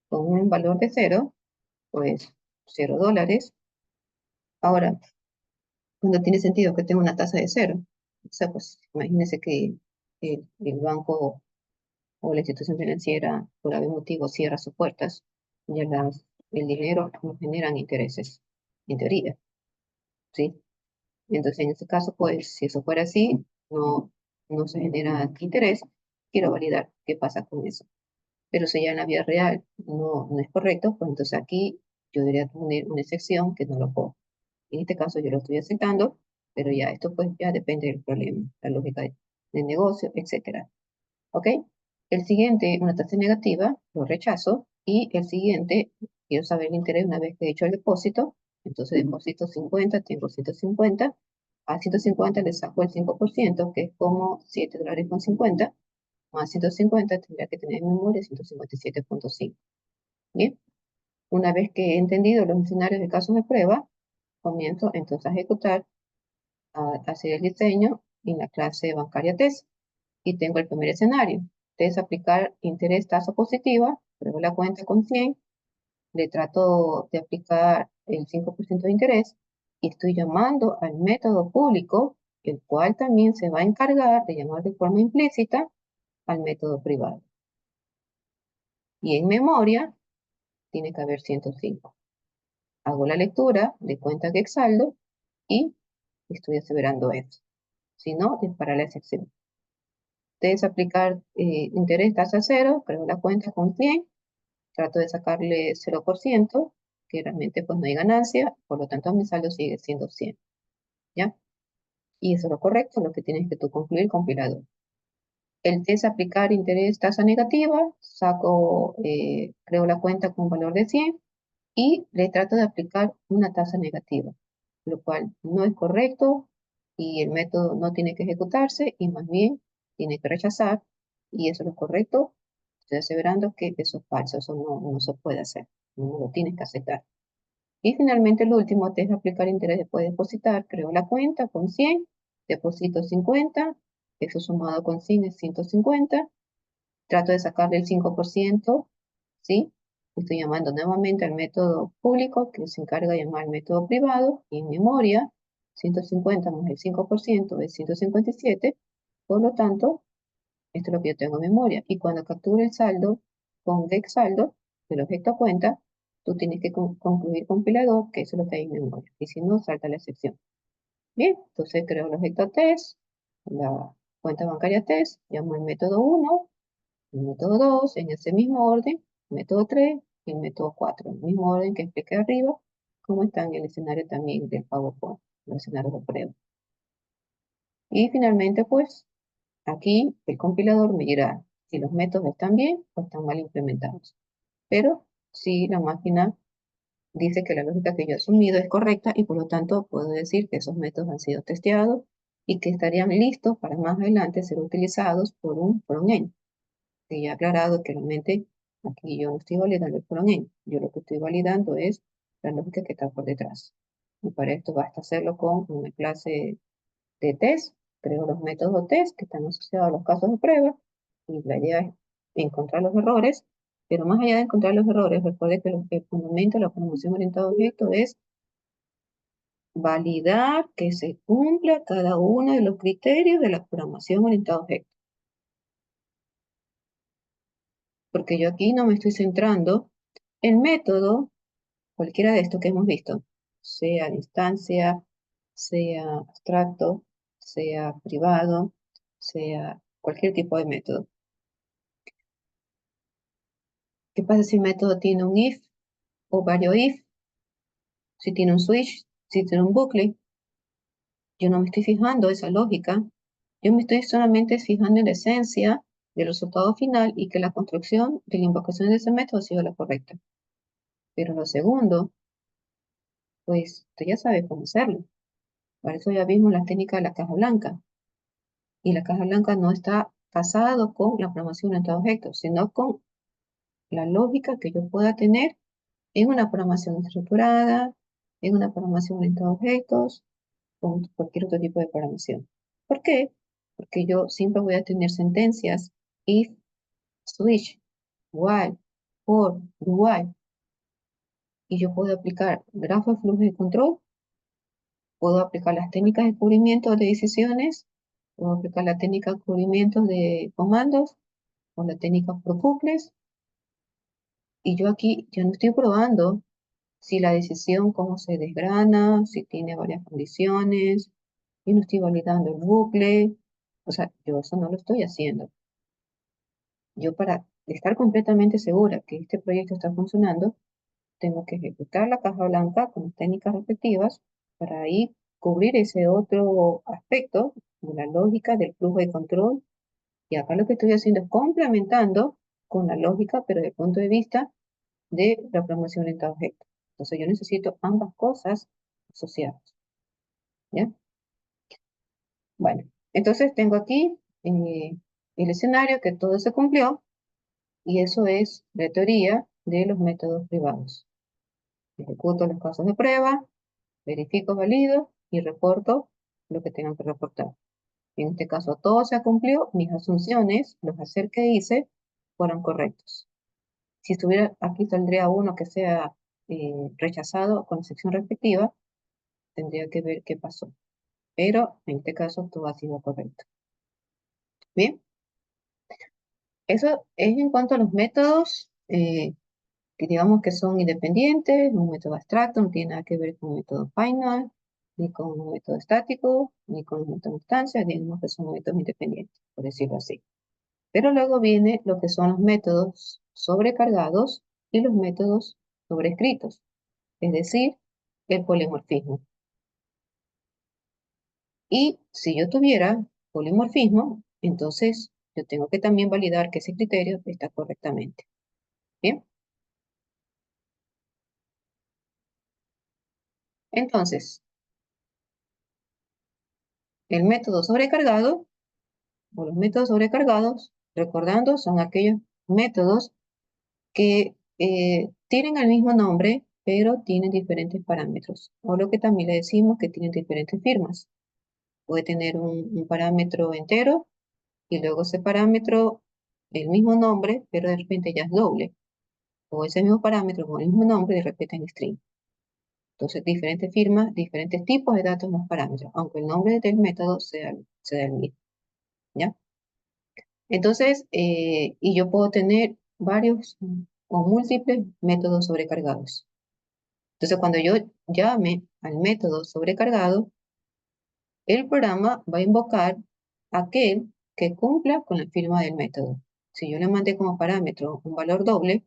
Con un valor de cero, pues $0. Ahora, cuando tiene sentido que tenga una tasa de cero, o sea, pues imagínese que el banco o la institución financiera por algún motivo cierra sus puertas, ya el dinero no generan intereses, en teoría, ¿sí? Entonces, en este caso, pues, si eso fuera así, no se genera interés, quiero validar qué pasa con eso. Pero si ya en la vida real no es correcto, pues entonces aquí yo debería poner una excepción que no lo puedo. En este caso yo lo estoy aceptando, pero ya esto pues ya depende del problema, la lógica del negocio, etcétera. ¿Ok? El siguiente, una tasa negativa, lo rechazo. Y el siguiente, quiero saber el interés una vez que he hecho el depósito. Entonces deposito 50, tengo 150. A 150 le saco el 5%, que es como $7,50. Más 150 tendría que tener en memoria 157,5. Bien, una vez que he entendido los escenarios de casos de prueba, comienzo entonces a ejecutar, a hacer el diseño en la clase bancaria test. Y tengo el primer escenario. Es aplicar interés tasa positiva, pruebo la cuenta con 100, le trato de aplicar el 5% de interés y estoy llamando al método público, el cual también se va a encargar de llamar de forma implícita al método privado. Y en memoria tiene que haber 105. Hago la lectura de cuenta que saldo y estoy aseverando eso. Si no, dispara la excepción. Debes aplicar interés tasa cero, creo la cuenta con 100, trato de sacarle 0%, que realmente pues no hay ganancia, por lo tanto mi saldo sigue siendo 100, ¿ya? Y eso es lo correcto, lo que tienes que tú concluir compilador. El test aplicar interés tasa negativa, saco, creo la cuenta con un valor de 100 y le trato de aplicar una tasa negativa, lo cual no es correcto y el método no tiene que ejecutarse y más bien tiene que rechazar y eso no es correcto. Estoy aseverando que eso es falso, eso no se puede hacer, no lo tienes que aceptar. Y finalmente el último, te deja aplicar interés después de depositar, creo la cuenta con 100, deposito 50, eso sumado con 100 es 150, trato de sacarle el 5%, ¿sí? Estoy llamando nuevamente al método público que se encarga de llamar al método privado y en memoria 150 más el 5% es 157, por lo tanto, esto es lo que yo tengo en memoria. Y cuando capture el saldo con saldo del objeto a cuenta, tú tienes que concluir compilador que eso es lo que hay en memoria. Y si no, salta la excepción. Bien, entonces creo el objeto test, la cuenta bancaria test, llamo el método 1, el método 2 en ese mismo orden, el método 3 y el método 4, en el mismo orden que expliqué arriba, como está en el escenario también del PowerPoint, los escenarios de prueba. Y finalmente, pues, aquí el compilador me dirá si los métodos están bien o están mal implementados. Pero si la máquina dice que la lógica que yo he asumido es correcta y por lo tanto puedo decir que esos métodos han sido testeados y que estarían listos para más adelante ser utilizados por un front-end. Y ya aclarado que realmente aquí yo no estoy validando el front-end, yo lo que estoy validando es la lógica que está por detrás. Y para esto basta hacerlo con una clase de test, creo los métodos test que están asociados a los casos de prueba y la idea es encontrar los errores, pero más allá de encontrar los errores, recuerde que el fundamento de la programación orientada a objetos es validar que se cumpla cada uno de los criterios de la programación orientada a objetos. Porque yo aquí no me estoy centrando en método, cualquiera de estos que hemos visto, sea a distancia, sea abstracto, sea privado, sea cualquier tipo de método. ¿Qué pasa si el método tiene un if o varios if? Si tiene un switch, si tiene un bucle, yo no me estoy fijando esa lógica Yo me estoy solamente fijando en la esencia del resultado final y que la construcción de la invocación de ese método ha sido la correcta. Pero lo segundo, pues tú ya sabes cómo hacerlo. Para eso ya vimos la técnica de la caja blanca. Y la caja blanca no está casado con la programación orientada a objetos, sino con la lógica que yo pueda tener en una programación estructurada, en una programación orientada a objetos, o en cualquier otro tipo de programación. ¿Por qué? Porque yo siempre voy a tener sentencias if, switch, while, for, do while, y yo puedo aplicar grafos de flujo de control, puedo aplicar las técnicas de cubrimiento de decisiones, puedo aplicar la técnica de cubrimiento de comandos, o la técnica por bucles, y yo aquí ya no estoy probando si la decisión, cómo se desgrana, si tiene varias condiciones, y no estoy validando el bucle. O sea, yo eso no lo estoy haciendo. Yo para estar completamente segura que este proyecto está funcionando, tengo que ejecutar la caja blanca con las técnicas respectivas para ahí cubrir ese otro aspecto de la lógica del flujo de control. Y acá lo que estoy haciendo es complementando con la lógica, pero desde el punto de vista de la programación orientada a objetos. Entonces yo necesito ambas cosas asociadas, ¿ya? Bueno, entonces tengo aquí el escenario que todo se cumplió y eso es la teoría de los métodos privados. Ejecuto los casos de prueba, verifico válido y reporto lo que tengan que reportar. En este caso todo se cumplió, mis asunciones, los hacer que hice, fueron correctos. Si estuviera aquí saldría uno que sea rechazado con la sección respectiva, tendría que ver qué pasó. Pero en este caso todo ha sido correcto. Bien, eso es en cuanto a los métodos que digamos que son independientes, un método abstracto, no tiene nada que ver con un método final, ni con un método estático, ni con un método de instancia, digamos que son métodos independientes, por decirlo así. Pero luego viene lo que son los métodos sobrecargados y los métodos sobrescritos, es decir, el polimorfismo. Y si yo tuviera polimorfismo, entonces yo tengo que también validar que ese criterio está correctamente. Bien, entonces, el método sobrecargado o los métodos sobrecargados, recordando, son aquellos métodos que tienen el mismo nombre, pero tienen diferentes parámetros, o lo que también le decimos que tienen diferentes firmas. Puede tener un parámetro entero y luego ese parámetro, el mismo nombre, pero de repente ya es doble. O ese mismo parámetro con el mismo nombre de repente en string. Entonces, diferentes firmas, diferentes tipos de datos en los parámetros, aunque el nombre del método sea el mismo, ¿ya? Entonces, y yo puedo tener varios o múltiples métodos sobrecargados. Entonces, cuando yo llame al método sobrecargado, el programa va a invocar aquel que cumpla con la firma del método. Si yo le mandé como parámetro un valor doble,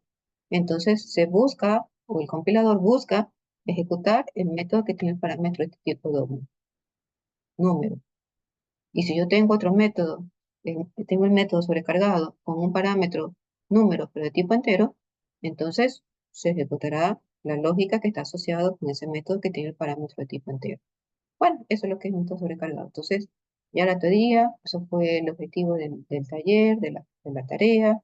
entonces se busca, o el compilador busca, ejecutar el método que tiene el parámetro de este tipo doble, número. Y si yo tengo otro método, tengo el método sobrecargado con un parámetro número, pero de tipo entero, entonces se ejecutará la lógica que está asociada con ese método que tiene el parámetro de tipo entero. Bueno, eso es lo que es un método sobrecargado. Entonces, ya la teoría, eso fue el objetivo del taller, de la tarea,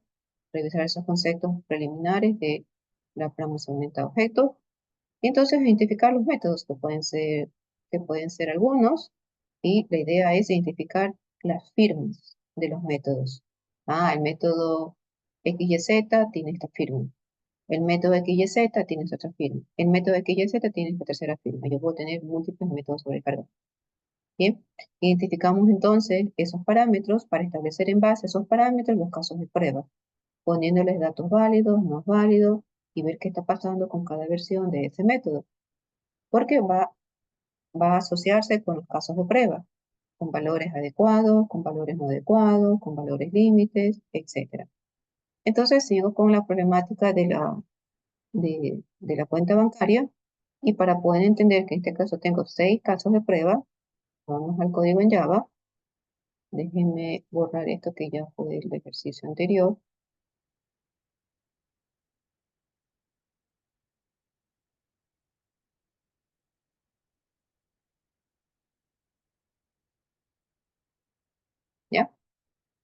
revisar esos conceptos preliminares de la programación orientada a objetos, y entonces identificar los métodos que pueden ser algunos, y la idea es identificar las firmas de los métodos. Ah, el método XYZ tiene esta firma. El método XYZ tiene esta otra firma. El método XYZ tiene esta tercera firma. Yo puedo tener múltiples métodos sobrecargados. Bien, identificamos entonces esos parámetros para establecer en base a esos parámetros los casos de prueba, poniéndoles datos válidos, no válidos, y ver qué está pasando con cada versión de ese método, porque va a asociarse con los casos de prueba, con valores adecuados, con valores no adecuados, con valores límites, etc. Entonces sigo con la problemática de la cuenta bancaria, y para poder entender que en este caso tengo 6 casos de prueba, vamos al código en Java Déjenme borrar esto que ya fue el ejercicio anterior. ¿Ya?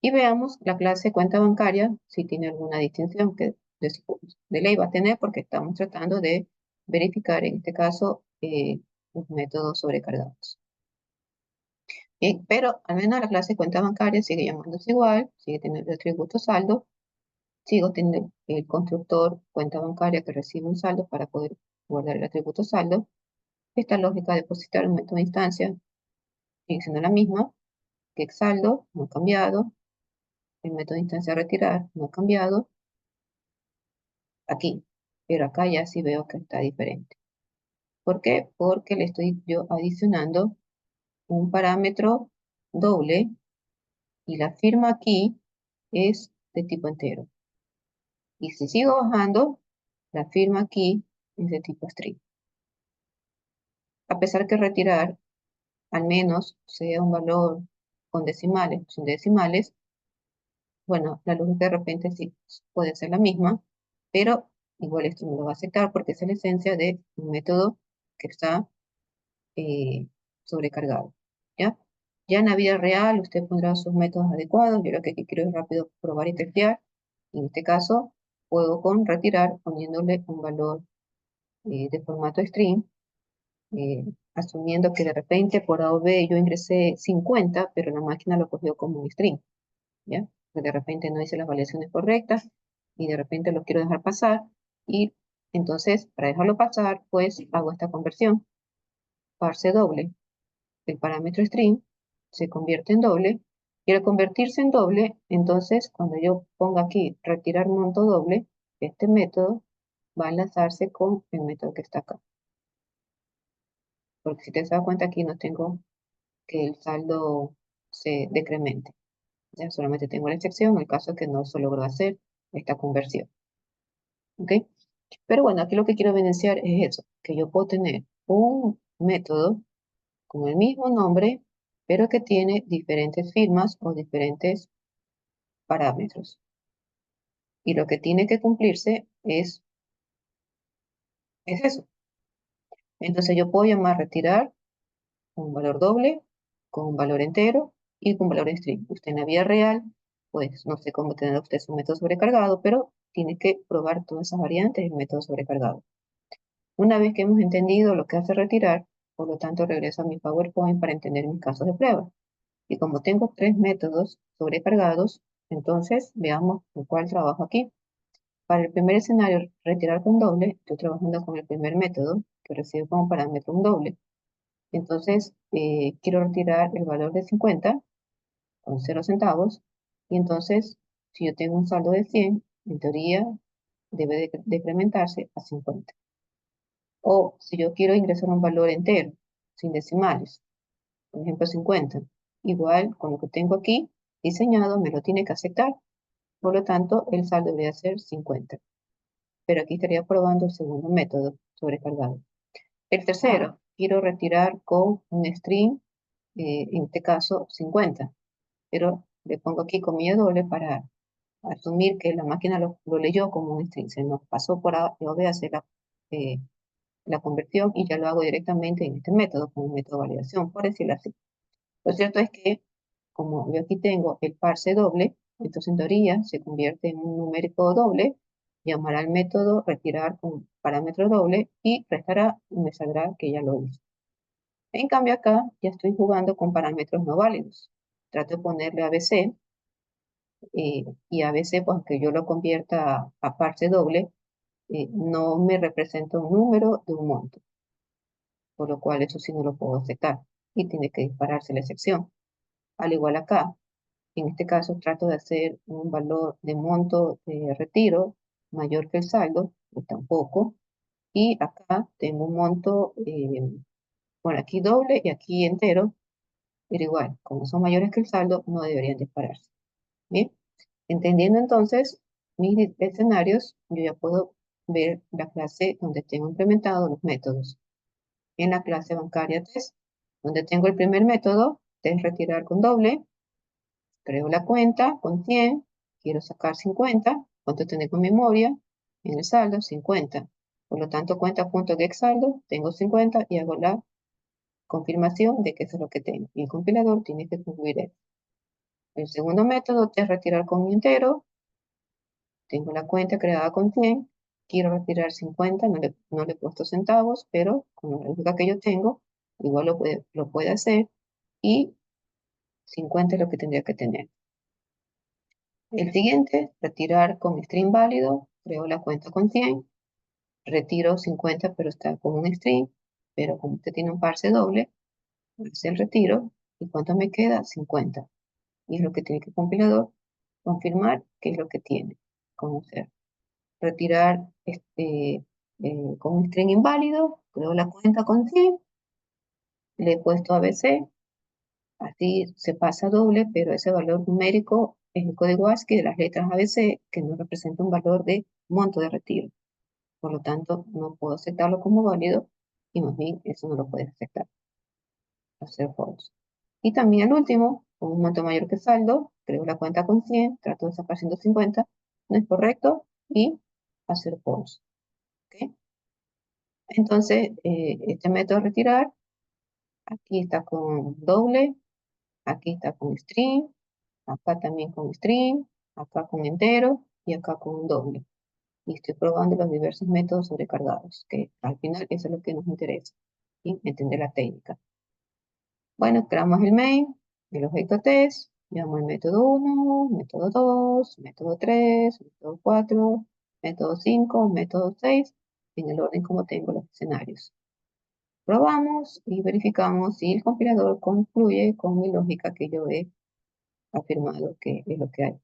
Y veamos la clase cuenta bancaria si tiene alguna distinción que de ley va a tener porque estamos tratando de verificar en este caso los métodos sobrecargados. Pero al menos la clase cuenta bancaria sigue llamándose igual, sigue teniendo el atributo saldo, sigo teniendo el constructor cuenta bancaria que recibe un saldo para poder guardar el atributo saldo. Esta lógica de depositar un método de instancia sigue siendo la misma, que saldo no ha cambiado, el método de instancia retirar no ha cambiado, aquí, pero acá ya sí veo que está diferente. ¿Por qué? Porque le estoy yo adicionando un parámetro doble y la firma aquí es de tipo entero. Y si sigo bajando, la firma aquí es de tipo string. A pesar que retirar al menos sea un valor con decimales, son decimales, bueno, la lógica de repente sí puede ser la misma, pero igual esto no lo va a aceptar porque es la esencia de un método que está sobrecargado, ¿ya? Ya en la vida real usted pondrá sus métodos adecuados. Yo lo que aquí quiero es rápido probar y testear. En este caso, juego con retirar poniéndole un valor de formato string, asumiendo que de repente por A o B yo ingresé 50, pero la máquina lo cogió como un string, ¿ya? Que de repente no hice las variaciones correctas y de repente lo quiero dejar pasar y entonces para dejarlo pasar pues hago esta conversión, parse doble, el parámetro string se convierte en doble y al convertirse en doble, entonces cuando yo ponga aquí retirar monto doble, este método va a enlazarse con el método que está acá. Porque si te das cuenta aquí no tengo que el saldo se decremente. Ya solamente tengo la excepción en el caso que no se logró hacer esta conversión. ¿Ok? Pero bueno, aquí lo que quiero evidenciar es eso, que yo puedo tener un método con el mismo nombre, pero que tiene diferentes firmas o diferentes parámetros. Y lo que tiene que cumplirse es eso. Entonces yo puedo llamar retirar un valor doble, con un valor entero y con valor string. Usted en la vida real, pues no sé cómo tener usted su método sobrecargado, pero tiene que probar todas esas variantes del método sobrecargado. Una vez que hemos entendido lo que hace retirar, por lo tanto regreso a mi PowerPoint para entender mis casos de prueba. Y como tengo tres métodos sobrecargados, entonces veamos con cuál trabajo aquí. Para el primer escenario, retirar con doble, estoy trabajando con el primer método, que recibe como parámetro un doble. Entonces, quiero retirar el valor de 50 con 0 centavos. Y entonces, si yo tengo un saldo de 100, en teoría debe decrementarse a 50. O si yo quiero ingresar un valor entero, sin decimales, por ejemplo 50, igual con lo que tengo aquí diseñado, me lo tiene que aceptar. Por lo tanto, el saldo debería ser 50. Pero aquí estaría probando el segundo método sobrecargado. El tercero, quiero retirar con un string, en este caso 50, pero le pongo aquí comilla doble para asumir que la máquina lo leyó como un string, se nos pasó por A y B a hacer la conversión y ya lo hago directamente en este método, con un método de validación, por decirlo así. Lo cierto es que, como yo aquí tengo el parse doble, entonces en teoría se convierte en un numérico doble, llamará al método retirar con parámetro doble y restará y me saldrá que ya lo hizo. En cambio acá ya estoy jugando con parámetros no válidos. Trato de ponerle ABC y ABC, pues aunque yo lo convierta a parse doble, no me representa un número de un monto, por lo cual eso sí no lo puedo aceptar y tiene que dispararse la excepción. Al igual acá, en este caso trato de hacer un valor de monto de retiro mayor que el saldo, pues tampoco. Y acá tengo un monto, bueno, aquí doble y aquí entero, pero igual, como son mayores que el saldo, no deberían dispararse. Bien, entendiendo entonces mis escenarios, yo ya puedo ver la clase donde tengo implementados los métodos. En la clase bancaria test, donde tengo el primer método, test retirar con doble, creo la cuenta con 100, quiero sacar 50, ¿cuánto tengo en memoria? En el saldo, 50. Por lo tanto, cuenta.getSaldo, tengo 50 y hago la confirmación de que eso es lo que tengo. Y el compilador tiene que concluir eso. El segundo método es retirar con un entero. Tengo la cuenta creada con 100, quiero retirar 50, no le he puesto centavos, pero con la lógica que yo tengo, igual lo puede hacer y 50 es lo que tendría que tener. El siguiente, retirar con string válido, creo la cuenta con 100, retiro 50, pero está con un string, pero como usted tiene un parse doble, hace el retiro, ¿y cuánto me queda? 50. Y es lo que tiene que el compilador confirmar que es lo que tiene, como ser. Retirar con un string inválido, creo la cuenta con 100, le he puesto ABC, así se pasa doble, pero ese valor numérico es el código ASCII de las letras ABC, que no representa un valor de monto de retiro. Por lo tanto, no puedo aceptarlo como válido y más bien eso no lo puedes aceptar. Hacer false. Y también el último, con un monto mayor que saldo, creo la cuenta con 100, trato de sacar 150, no es correcto y hacer false. ¿Ok? Entonces, este método de retirar, aquí está con doble, aquí está con string, acá también con string, acá con entero y acá con un doble. Y estoy probando los diversos métodos sobrecargados, que al final eso es lo que nos interesa, y entender la técnica. Bueno, creamos el main, el objeto test, llamo el método 1, método 2, método 3, método 4, método 5, método 6, en el orden como tengo los escenarios. Probamos y verificamos si el compilador concluye con mi lógica que yo he afirmado que es lo que hay.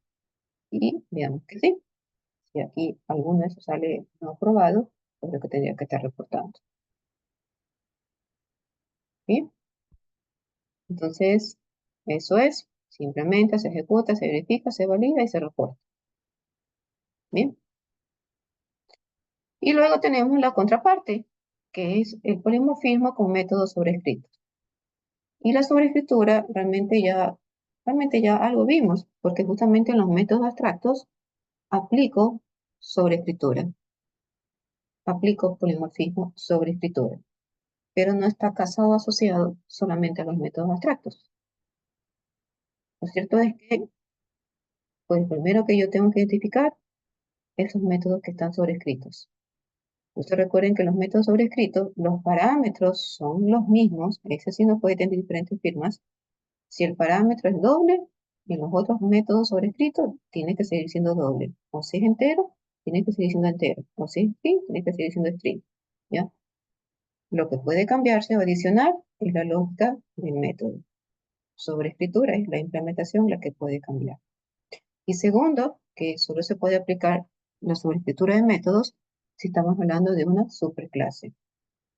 Y veamos que sí. Si aquí alguno de esos sale no aprobado, pues lo que tendría que estar reportando. Bien, entonces eso es. Simplemente se ejecuta, se verifica, se valida y se reporta. Bien. Y luego tenemos la contraparte, que es el polimorfismo con métodos sobrescritos. Y la sobrescritura realmente ya algo vimos, porque justamente en los métodos abstractos aplico sobrescritura, aplico polimorfismo sobre escritura, pero no está casado o asociado solamente a los métodos abstractos. Lo cierto es que, pues primero que yo tengo que identificar esos métodos que están sobrescritos. Ustedes recuerden que los métodos sobrescritos, los parámetros son los mismos, ese sí no puede tener diferentes firmas. Si el parámetro es doble, en los otros métodos sobrescritos tiene que seguir siendo doble. O si es entero, tiene que seguir siendo entero. O si es string, tiene que seguir siendo string. ¿Ya? Lo que puede cambiarse o adicionar es la lógica del método. Sobreescritura es la implementación la que puede cambiar. Y segundo, que solo se puede aplicar la sobreescritura de métodos si estamos hablando de una superclase.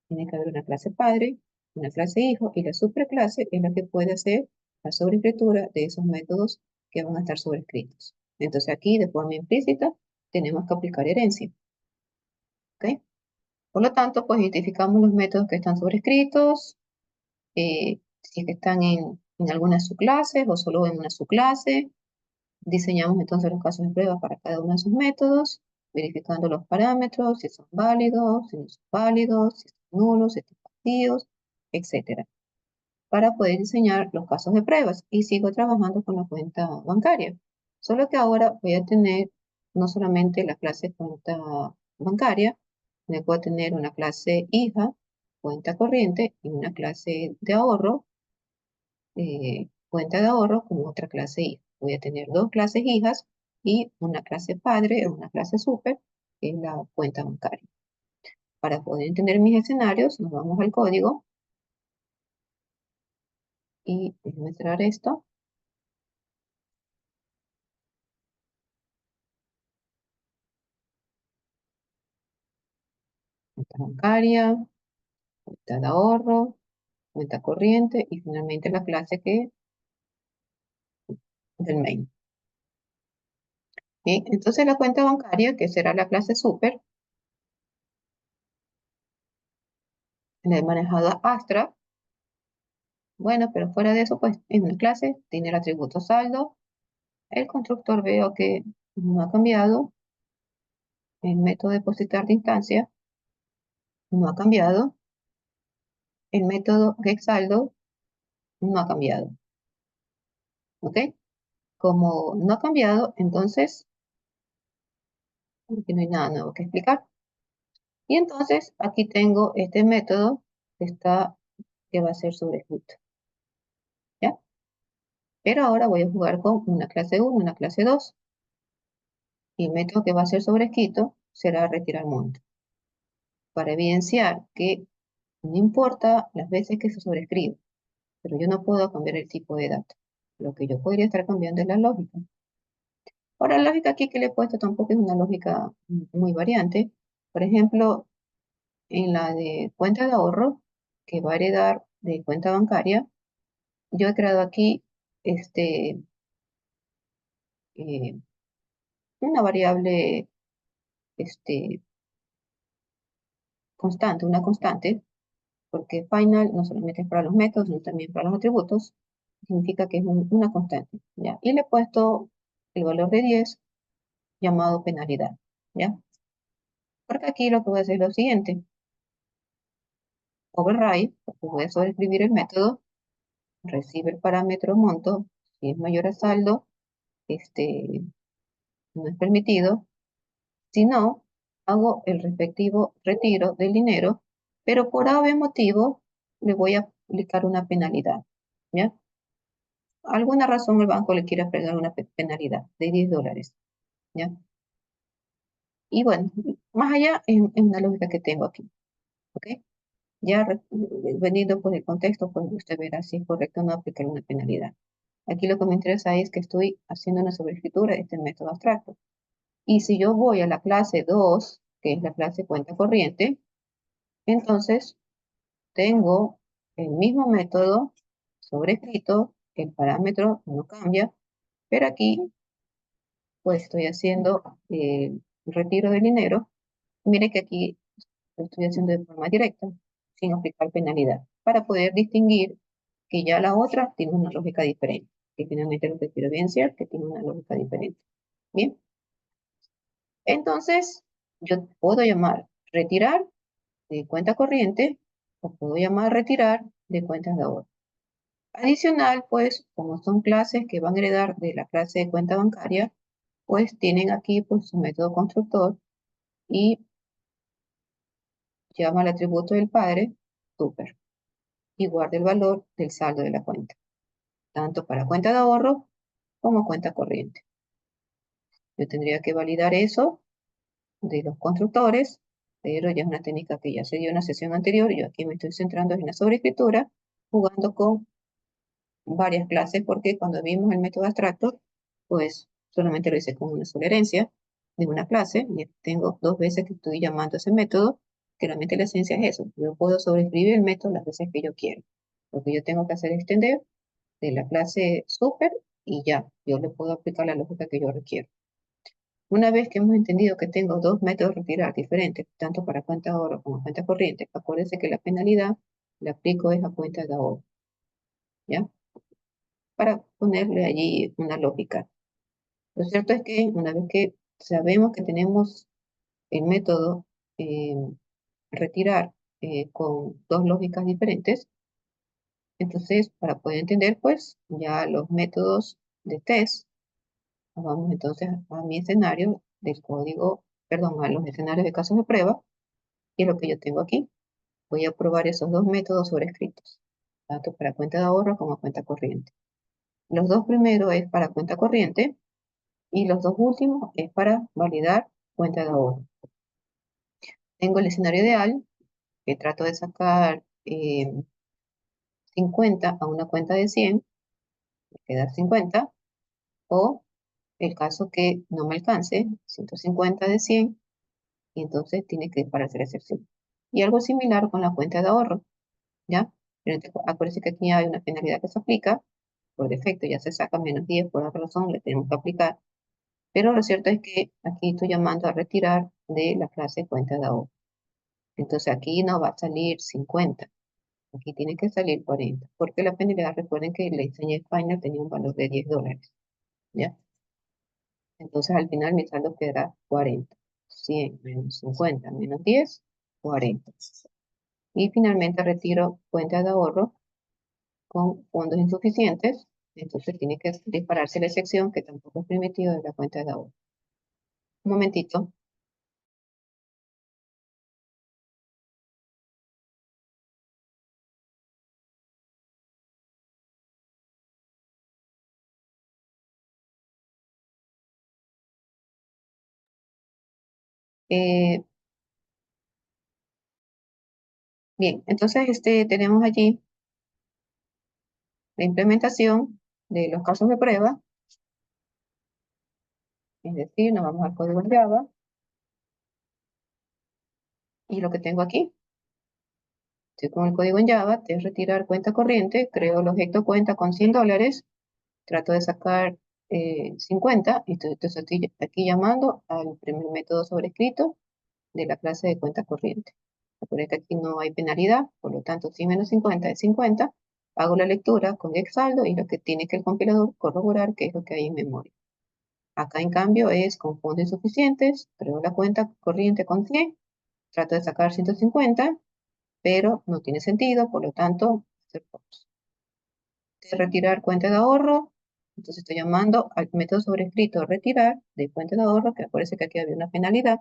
Tiene que haber una clase padre, una clase hijo, y la superclase es la que puede hacer la sobreescritura de esos métodos que van a estar sobrescritos. Entonces aquí, de forma implícita, tenemos que aplicar herencia. ¿Ok? Por lo tanto, pues identificamos los métodos que están sobrescritos, si es que están en algunas subclases o solo en una subclase. Diseñamos entonces los casos de prueba para cada uno de esos métodos, verificando los parámetros, si son válidos, si no son válidos, si están nulos, si están vacíos, etcétera, para poder diseñar los casos de pruebas. Y sigo trabajando con la cuenta bancaria. Solo que ahora voy a tener no solamente la clase cuenta bancaria, sino que voy a tener una clase hija, cuenta corriente, y una clase de ahorro, cuenta de ahorro como otra clase hija. Voy a tener dos clases hijas y una clase padre o una clase super, que es la cuenta bancaria. Para poder entender mis escenarios, nos vamos al código y déjenme cerrar esto. Cuenta bancaria, cuenta de ahorro, cuenta corriente y finalmente la clase que del main. Bien, entonces la cuenta bancaria, que será la clase super, la he manejado Astra. Bueno, pero fuera de eso, pues es una clase, tiene el atributo saldo, El constructor veo que no ha cambiado. El método de depositar de instancia no ha cambiado. El método getSaldo no ha cambiado. ¿Ok? Como no ha cambiado, entonces aquí no hay nada nuevo que explicar. Y entonces aquí tengo este método que va a ser sobrescrito. ¿Ya? Pero ahora voy a jugar con una clase 1, una clase 2. Y el método que va a ser sobrescrito será retirar monto. Para evidenciar que no importa las veces que se sobrescribe, pero yo no puedo cambiar el tipo de dato. Lo que yo podría estar cambiando es la lógica. Ahora, la lógica aquí que le he puesto tampoco es una lógica muy variante. Por ejemplo, en la de cuenta de ahorro, que va a heredar de cuenta bancaria, yo he creado aquí este, eh, una variable constante, una constante, porque final no solamente es para los métodos, sino también para los atributos, significa que es una constante, ¿ya? Y le he puesto el valor de 10 llamado penalidad, ¿ya? Porque aquí lo que voy a hacer es lo siguiente, override, porque voy a sobreescribir el método, recibe el parámetro monto, si es mayor a saldo, no es permitido. Si no, hago el respectivo retiro del dinero, pero por ave motivo le voy a aplicar una penalidad, ¿ya? Alguna razón el banco le quiere aplicar una penalidad de $10, ¿ya? Y bueno, más allá es una lógica que tengo aquí, ¿ok? Ya dependiendo pues del contexto, pues usted verá si es correcto o no aplicar una penalidad. Aquí lo que me interesa es que estoy haciendo una sobreescritura de este método abstracto. Y si yo voy a la clase 2, que es la clase cuenta corriente, entonces tengo el mismo método sobrescrito, el parámetro no cambia, pero aquí pues estoy haciendo el retiro del dinero. Mire que aquí lo estoy haciendo de forma directa, sin aplicar penalidad, para poder distinguir que ya la otra tiene una lógica diferente, que finalmente lo que quiero evidenciar, que tiene una lógica diferente. Bien, entonces yo puedo llamar retirar de cuenta corriente o puedo llamar retirar de cuentas de ahorro. Adicional, pues, como son clases que van a heredar de la clase de cuenta bancaria, pues tienen aquí pues, su método constructor y llama al atributo del padre super y guarda el valor del saldo de la cuenta, tanto para cuenta de ahorro como cuenta corriente. Yo tendría que validar eso de los constructores, pero ya es una técnica que ya se dio en la sesión anterior. Yo aquí me estoy centrando en la sobreescritura, jugando con varias clases, porque cuando vimos el método abstracto, pues solamente lo hice con una sola herencia de una clase, y tengo dos veces que estoy llamando a ese método, que realmente la esencia es eso. Yo puedo sobreescribir el método las veces que yo quiero. Lo que yo tengo que hacer es extender de la clase super y ya, yo le puedo aplicar la lógica que yo requiero. Una vez que hemos entendido que tengo dos métodos de retirar diferentes, tanto para cuenta de ahorro como cuenta corriente, acuérdense que la penalidad la aplico es a cuenta de ahorro, ¿ya? Para ponerle allí una lógica. Lo cierto es que una vez que sabemos que tenemos el método eh, retirar con dos lógicas diferentes, entonces para poder entender pues ya los métodos de test, vamos entonces a mi escenario del código, perdón, a los escenarios de casos de prueba, y es lo que yo tengo aquí. Voy a probar esos dos métodos sobrescritos, tanto para cuenta de ahorro como cuenta corriente. Los dos primeros es para cuenta corriente y los dos últimos es para validar cuenta de ahorro. Tengo el escenario ideal, que trato de sacar 50 a una cuenta de 100, me queda 50, o el caso que no me alcance, 150 de 100, y entonces tiene que dispararse la excepción. Y algo similar con la cuenta de ahorro, ¿ya? Pero acuérdense que aquí hay una penalidad que se aplica, por defecto ya se saca menos 10, por otra razón le tenemos que aplicar, pero lo cierto es que aquí estoy llamando a retirar de la clase cuenta de ahorro. Entonces aquí no va a salir 50, aquí tiene que salir 40, porque la penalidad, recuerden que la enseñé Final tenía un valor de $10, ¿ya? Entonces al final mi saldo quedará 40. 100 menos 50 menos 10, 40. Y finalmente retiro cuenta de ahorro con fondos insuficientes. Entonces tiene que dispararse la excepción que tampoco es permitido de la cuenta de ahorro. Un momentito. Eh, bien, entonces tenemos allí la implementación de los casos de prueba. Es decir, nos vamos al código en Java. Y lo que tengo aquí, estoy con el código en Java, es retirar cuenta corriente, creo el objeto cuenta con $100, trato de sacar 50, y entonces estoy aquí llamando al primer método sobrescrito de la clase de cuenta corriente. Recuerden que aquí no hay penalidad, por lo tanto, si menos 50 es 50, hago la lectura con saldo y lo que tiene que el compilador corroborar qué es lo que hay en memoria. Acá, en cambio, es con fondos insuficientes, creo la cuenta corriente con 100, trato de sacar 150, pero no tiene sentido, por lo tanto, hacer false. De retirar cuenta de ahorro, entonces estoy llamando al método sobrescrito retirar de cuenta de ahorro, que parece que aquí había una penalidad.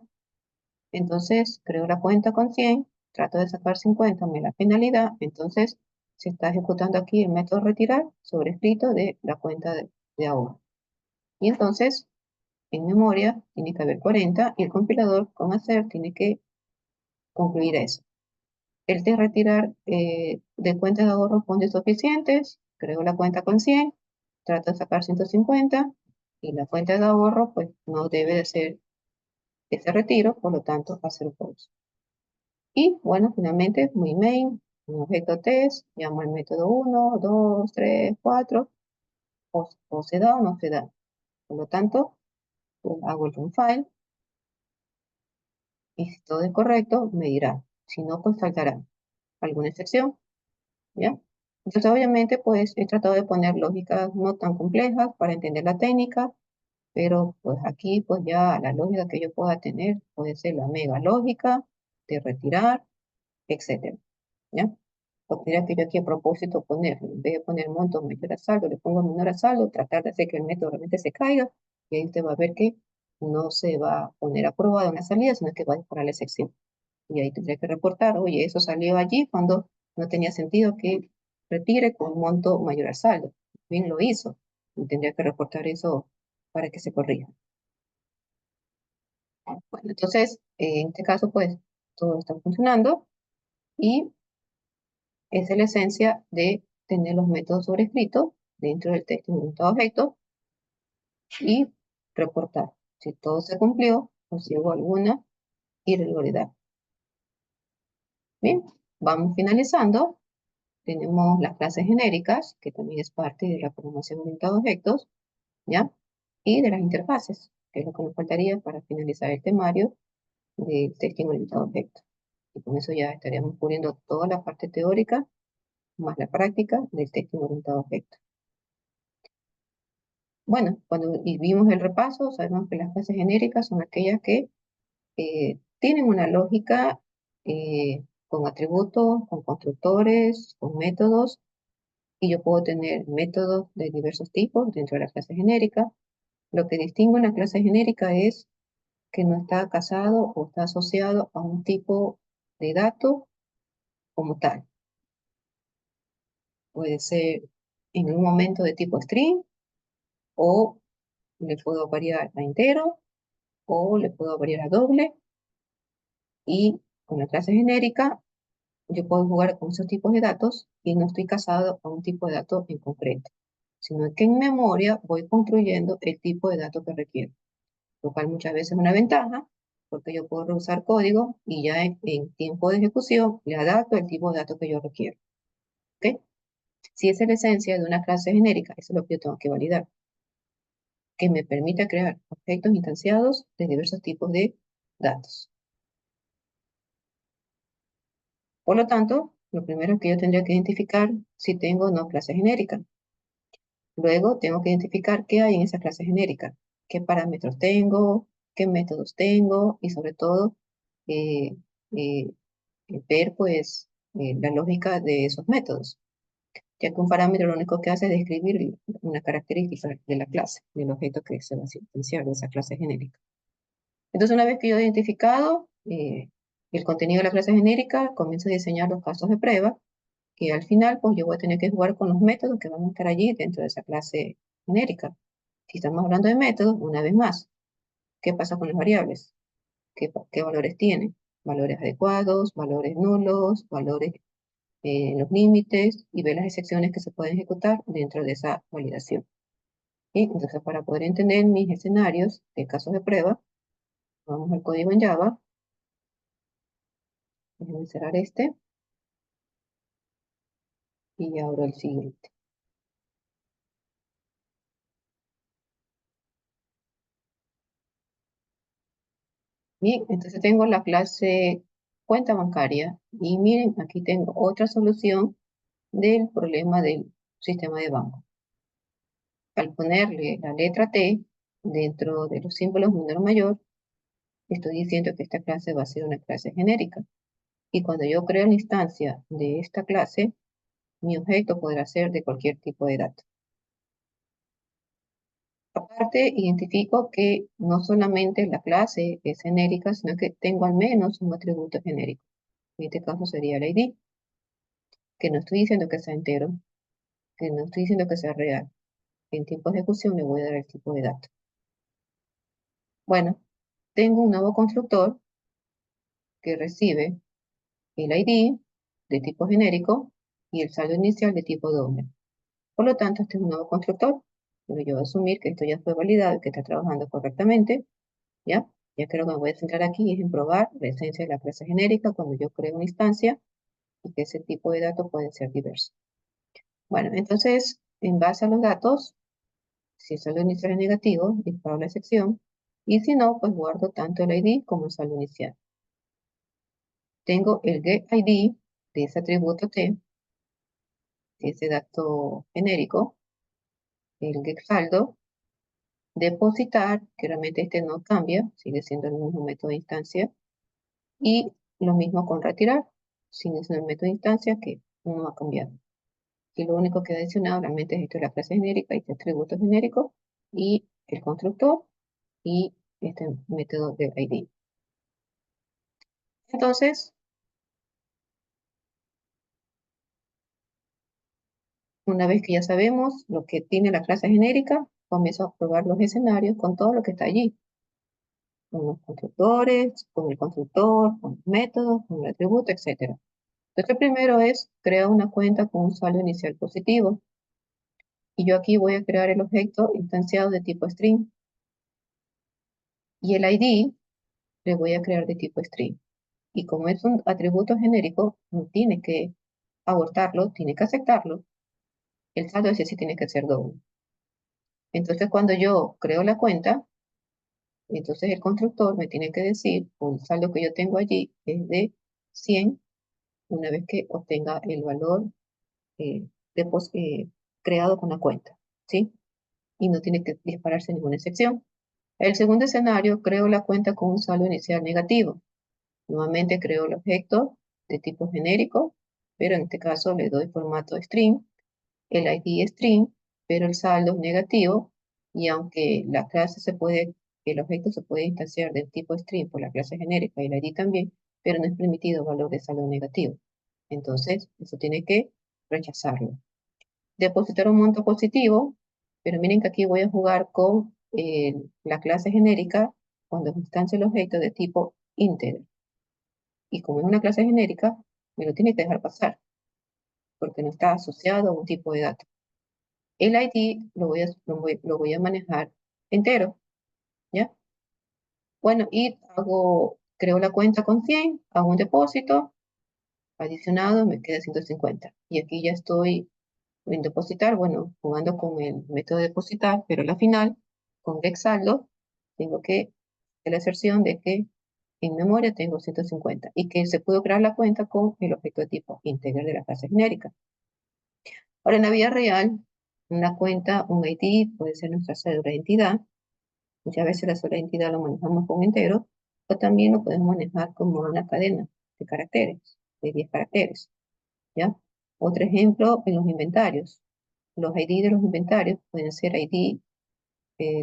Entonces, creo la cuenta con 100, trato de sacar 50, me la penalidad, entonces se está ejecutando aquí el método retirar sobrescrito de la cuenta de ahorro. Y entonces, en memoria, tiene que haber 40 y el compilador con hacer tiene que concluir eso. El de retirar de cuenta de ahorro fondos suficientes, creo la cuenta con 100, trato de sacar 150 y la cuenta de ahorro pues no debe de ser ese retiro, por lo tanto hacer false. Y bueno, finalmente muy main, un objeto test, llamo al método 1, 2, 3, 4, o se da o no se da. Por lo tanto, pues, hago el run file y si todo es correcto, me dirá. Si no, pues faltará alguna excepción. ¿Ya? Entonces, obviamente, pues he tratado de poner lógicas no tan complejas para entender la técnica, pero pues aquí, pues ya la lógica que yo pueda tener puede ser la mega lógica de retirar, etcétera, ¿ya? Podría que yo aquí a propósito poner, en vez de poner monto mayor a saldo, le pongo menor a saldo, tratar de hacer que el método realmente se caiga, y ahí usted va a ver que no se va a poner aprobado en la salida, sino que va a disparar la excepción. Y ahí tendría que reportar, oye, eso salió allí cuando no tenía sentido que retire con un monto mayor al saldo. Bien lo hizo. Y tendría que reportar eso para que se corrija. Bueno, entonces, en este caso, pues, todo está funcionando y esa es la esencia de tener los métodos sobrescritos dentro del texto orientado a objetos y reportar si todo se cumplió o si hubo alguna irregularidad. Bien, vamos finalizando. Tenemos las clases genéricas, que también es parte de la programación orientada a objetos, ¿ya? Y de las interfaces, que es lo que nos faltaría para finalizar el temario del testing orientado a objetos. Y con eso ya estaríamos cubriendo toda la parte teórica más la práctica del testing orientado a objetos. Bueno, cuando vimos el repaso, sabemos que las clases genéricas son aquellas que tienen una lógica con atributos, con constructores, con métodos, y yo puedo tener métodos de diversos tipos dentro de la clase genérica. Lo que distingue una clase genérica es que no está casado o está asociado a un tipo de dato como tal. Puede ser en un momento de tipo string, o le puedo variar a entero, o le puedo variar a doble, y con la clase genérica yo puedo jugar con esos tipos de datos y no estoy casado a un tipo de datos en concreto, sino que en memoria voy construyendo el tipo de datos que requiero, lo cual muchas veces es una ventaja, porque yo puedo reusar código y ya en tiempo de ejecución le adapto el tipo de datos que yo requiero. ¿Ok? Si esa es la esencia de una clase genérica, eso es lo que yo tengo que validar, que me permita crear objetos instanciados de diversos tipos de datos. Por lo tanto, lo primero que yo tendría que identificar si tengo o no clase genérica. Luego tengo que identificar qué hay en esa clase genérica, qué parámetros tengo, qué métodos tengo y sobre todo eh, eh, ver pues la lógica de esos métodos, ya que un parámetro lo único que hace es describir una característica de la clase, del objeto que se va a secuenciar de esa clase genérica. Entonces, una vez que yo he identificado el contenido de la clase genérica, comienzo a diseñar los casos de prueba, que al final, pues yo voy a tener que jugar con los métodos que van a estar allí dentro de esa clase genérica. Si estamos hablando de métodos, una vez más, ¿qué pasa con las variables? ¿Qué valores tienen? Valores adecuados, valores nulos, valores en los límites y ver las excepciones que se pueden ejecutar dentro de esa validación. Y entonces, para poder entender mis escenarios de casos de prueba, vamos al código en Java. Déjenme cerrar este y abro el siguiente. Bien, entonces tengo la clase cuenta bancaria y miren, aquí tengo otra solución del problema del sistema de banco. Al ponerle la letra T dentro de los símbolos menor mayor, estoy diciendo que esta clase va a ser una clase genérica. Y cuando yo creo la instancia de esta clase, mi objeto podrá ser de cualquier tipo de dato. Aparte, identifico que no solamente la clase es genérica, sino que tengo al menos un atributo genérico. En este caso sería el ID, que no estoy diciendo que sea entero, que no estoy diciendo que sea real. En tiempo de ejecución le voy a dar el tipo de dato. Bueno, tengo un nuevo constructor que recibe el ID de tipo genérico y el saldo inicial de tipo doble. Por lo tanto, este es un nuevo constructor, pero yo voy a asumir que esto ya fue validado y que está trabajando correctamente, ¿ya? Ya que lo que me voy a centrar aquí es en probar la esencia de la clase genérica cuando yo creo una instancia y que ese tipo de datos puede ser diverso. Bueno, entonces, en base a los datos, si el saldo inicial es negativo, disparo la excepción, y si no, pues guardo tanto el ID como el saldo inicial. Tengo el getID de ese atributo T, de ese dato genérico, el getSaldo, depositar, que realmente este no cambia, sigue siendo el mismo método de instancia, y lo mismo con retirar, sin ese método de instancia que no ha cambiado. Y lo único que ha adicionado realmente es esto, la clase genérica y este atributo genérico, y el constructor, y este método de ID. Entonces, una vez que ya sabemos lo que tiene la clase genérica, comienzo a probar los escenarios con todo lo que está allí, con los constructores, con el constructor, con los métodos, con el atributo, etc. Entonces, primero es crear una cuenta con un saldo inicial positivo. Y yo aquí voy a crear el objeto instanciado de tipo string. Y el ID le voy a crear de tipo string. Y como es un atributo genérico, no tiene que abortarlo, tiene que aceptarlo. El saldo ese sí tiene que ser doble. Entonces, cuando yo creo la cuenta, entonces el constructor me tiene que decir, el saldo que yo tengo allí es de 100 una vez que obtenga el valor eh, creado con la cuenta, ¿sí? Y no tiene que dispararse ninguna excepción. El segundo escenario, creo la cuenta con un saldo inicial negativo. Nuevamente creo el objeto de tipo genérico, pero en este caso le doy formato string, el ID string, pero el saldo es negativo, y aunque la clase el objeto se puede instanciar del tipo string por la clase genérica y el ID también, pero no es permitido valor de saldo negativo. Entonces, eso tiene que rechazarlo. Depositar un monto positivo, pero miren que aquí voy a jugar con la clase genérica cuando instancie el objeto de tipo integer. Y como es una clase genérica, me lo tiene que dejar pasar, porque no está asociado a un tipo de dato. El ID lo voy a manejar entero, ¿ya? Bueno, y creo la cuenta con 100, hago un depósito, adicionado, me queda 150. Y aquí ya estoy en depositar, bueno, jugando con el método de depositar, pero a la final, con saldo, tengo que hacer la aserción de que en memoria tengo 150 y que se pudo crear la cuenta con el objeto de tipo integer de la clase genérica. Ahora, en la vida real, una cuenta, un ID, puede ser nuestra cédula de identidad, Muchas veces la sola entidad lo manejamos como entero, o también lo podemos manejar como una cadena de caracteres, de 10 caracteres, ¿ya? Otro ejemplo en los inventarios. Los ID de los inventarios pueden ser ID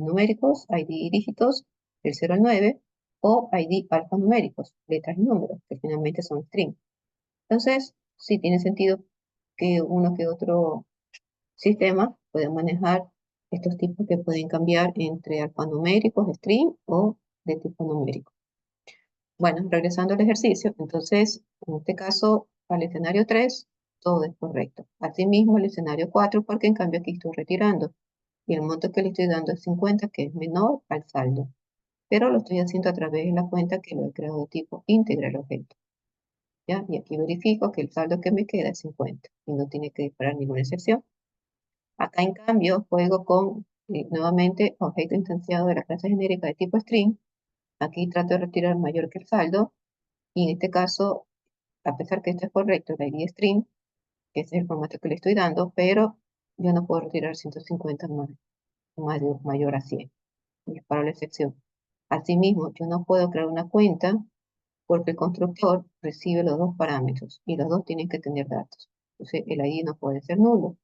numéricos, ID dígitos del 0 al 9, o ID alfanuméricos, letras y números, que finalmente son string. Entonces, sí tiene sentido que uno que otro sistema puede manejar estos tipos que pueden cambiar entre alfanuméricos, string o de tipo numérico. Bueno, regresando al ejercicio, entonces, en este caso, al escenario 3, todo es correcto. Asimismo, el escenario 4, porque en cambio aquí estoy retirando. Y el monto que le estoy dando es 50, que es menor al saldo. Pero lo estoy haciendo a través de la cuenta que lo he creado de tipo íntegra el objeto. ¿Ya? Y aquí verifico que el saldo que me queda es 50 y no tiene que disparar ninguna excepción. Acá, en cambio, juego con, nuevamente, objeto instanciado de la clase genérica de tipo string. Aquí trato de retirar mayor que el saldo. Y en este caso, a pesar que esto es correcto, la ID string, que ese es el formato que le estoy dando, pero yo no puedo retirar 150 mayor a 100. Y es para la excepción. Asimismo, yo no puedo crear una cuenta porque el constructor recibe los dos parámetros y los dos tienen que tener datos. Entonces, el ID no puede ser nulo.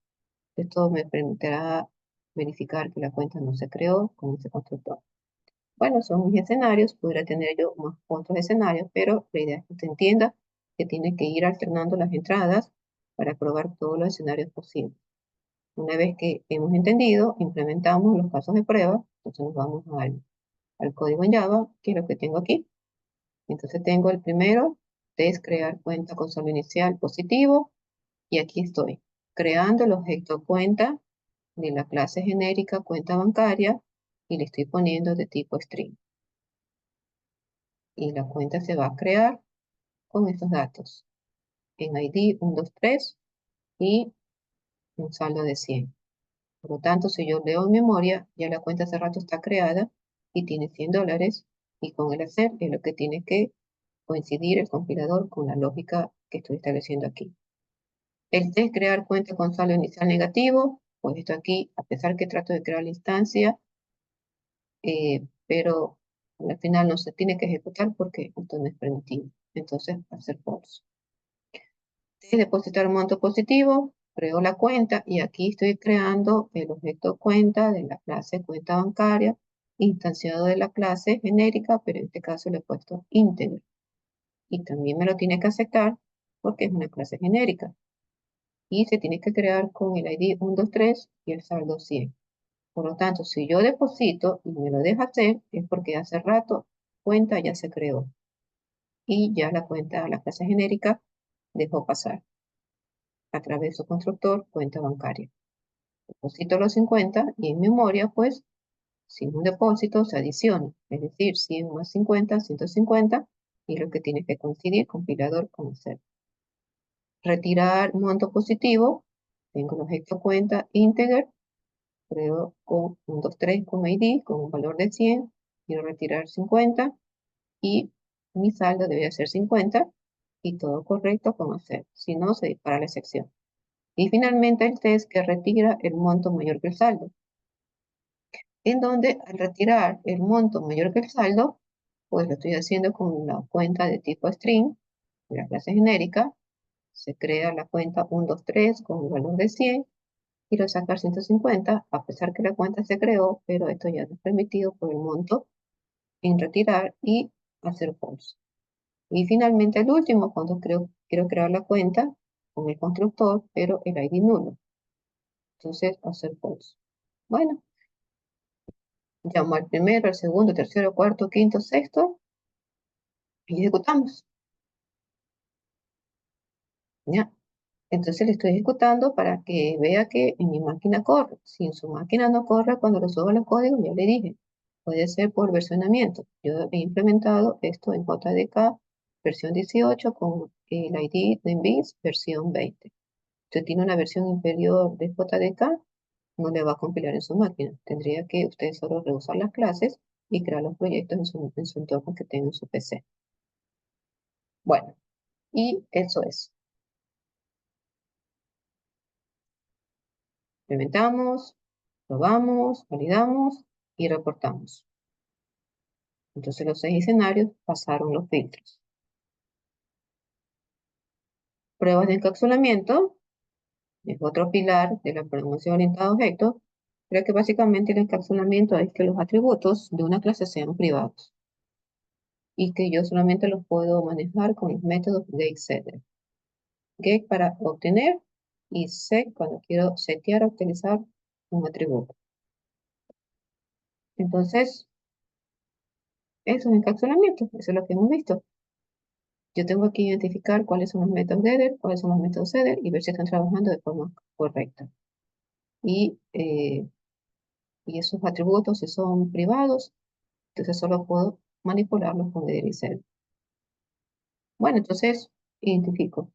Esto me permitirá verificar que la cuenta no se creó con ese constructor. Bueno, son mis escenarios. Podría tener yo más otros escenarios, pero la idea es que usted entienda que tiene que ir alternando las entradas para probar todos los escenarios posibles. Una vez que hemos entendido, implementamos los casos de prueba. Entonces nos vamos al código en Java, que es lo que tengo aquí. Entonces tengo el primero, es crear cuenta con saldo inicial positivo, y aquí estoy, creando el objeto cuenta de la clase genérica cuenta bancaria, y le estoy poniendo de tipo string. Y la cuenta se va a crear con estos datos, en ID 123 y un saldo de 100. Por lo tanto, si yo leo en memoria, ya la cuenta hace rato está creada y tiene $100, y con el hacer es lo que tiene que coincidir el compilador con la lógica que estoy estableciendo aquí. El test crear cuenta con saldo inicial negativo, pues esto aquí, a pesar que trato de crear la instancia, pero al final no se tiene que ejecutar porque esto no es permitido. Entonces, hacer false. Depositar monto positivo, creo la cuenta y aquí estoy creando el objeto cuenta de la clase cuenta bancaria, instanciado de la clase genérica, pero en este caso le he puesto íntegro. Y también me lo tiene que aceptar porque es una clase genérica. Y se tiene que crear con el ID 123 y el saldo 100. Por lo tanto, si yo deposito y me lo deja hacer, es porque hace rato cuenta ya se creó. Y ya la cuenta, la clase genérica, dejó pasar a través de su constructor cuenta bancaria. Deposito los 50 y en memoria, pues, sin un depósito se adiciona, es decir, 100 más 50, 150, y lo que tiene que coincidir compilador con hacer. Retirar monto positivo, tengo el objeto cuenta integer, creo con 123 con ID, con un valor de 100, quiero retirar 50, y mi saldo debe ser 50, y todo correcto con hacer, si no se dispara la excepción. Y finalmente el test que retira el monto mayor que el saldo, en donde al retirar el monto mayor que el saldo, pues lo estoy haciendo con una cuenta de tipo string, de la clase genérica, se crea la cuenta 123 con un valor de 100, quiero sacar 150, a pesar que la cuenta se creó, pero esto ya no es permitido por el monto en retirar y hacer false. Y finalmente el último, cuando quiero crear la cuenta con el constructor, pero el ID nulo. Entonces, hacer false. Bueno, llamo al primero, al segundo, tercero, cuarto, quinto, sexto y ejecutamos. ¿Ya? Entonces le estoy ejecutando para que vea que en mi máquina corre. Si en su máquina no corre, cuando lo suba los códigos, ya le dije, puede ser por versionamiento. Yo he implementado esto en JDK versión 18 con el ID de NBIS versión 20. Si usted tiene una versión inferior de JDK, no le va a compilar en su máquina. Tendría que usted solo reusar las clases y crear los proyectos en su entorno que tenga en su PC. Bueno, y eso es. Implementamos, probamos, validamos y reportamos. Entonces los 6 escenarios pasaron los filtros. Pruebas de encapsulamiento es otro pilar de la programación orientada a objetos. Creo que básicamente el encapsulamiento es que los atributos de una clase sean privados y que yo solamente los puedo manejar con los métodos getSetter. Get para obtener y set cuando quiero setear o utilizar un atributo. Entonces, eso es encapsulamiento, eso es lo que hemos visto. Yo tengo que identificar cuáles son los métodos getter, cuáles son los métodos setter y ver si están trabajando de forma correcta. Y esos atributos, si son privados, entonces solo puedo manipularlos con getter y setter. Bueno, entonces identifico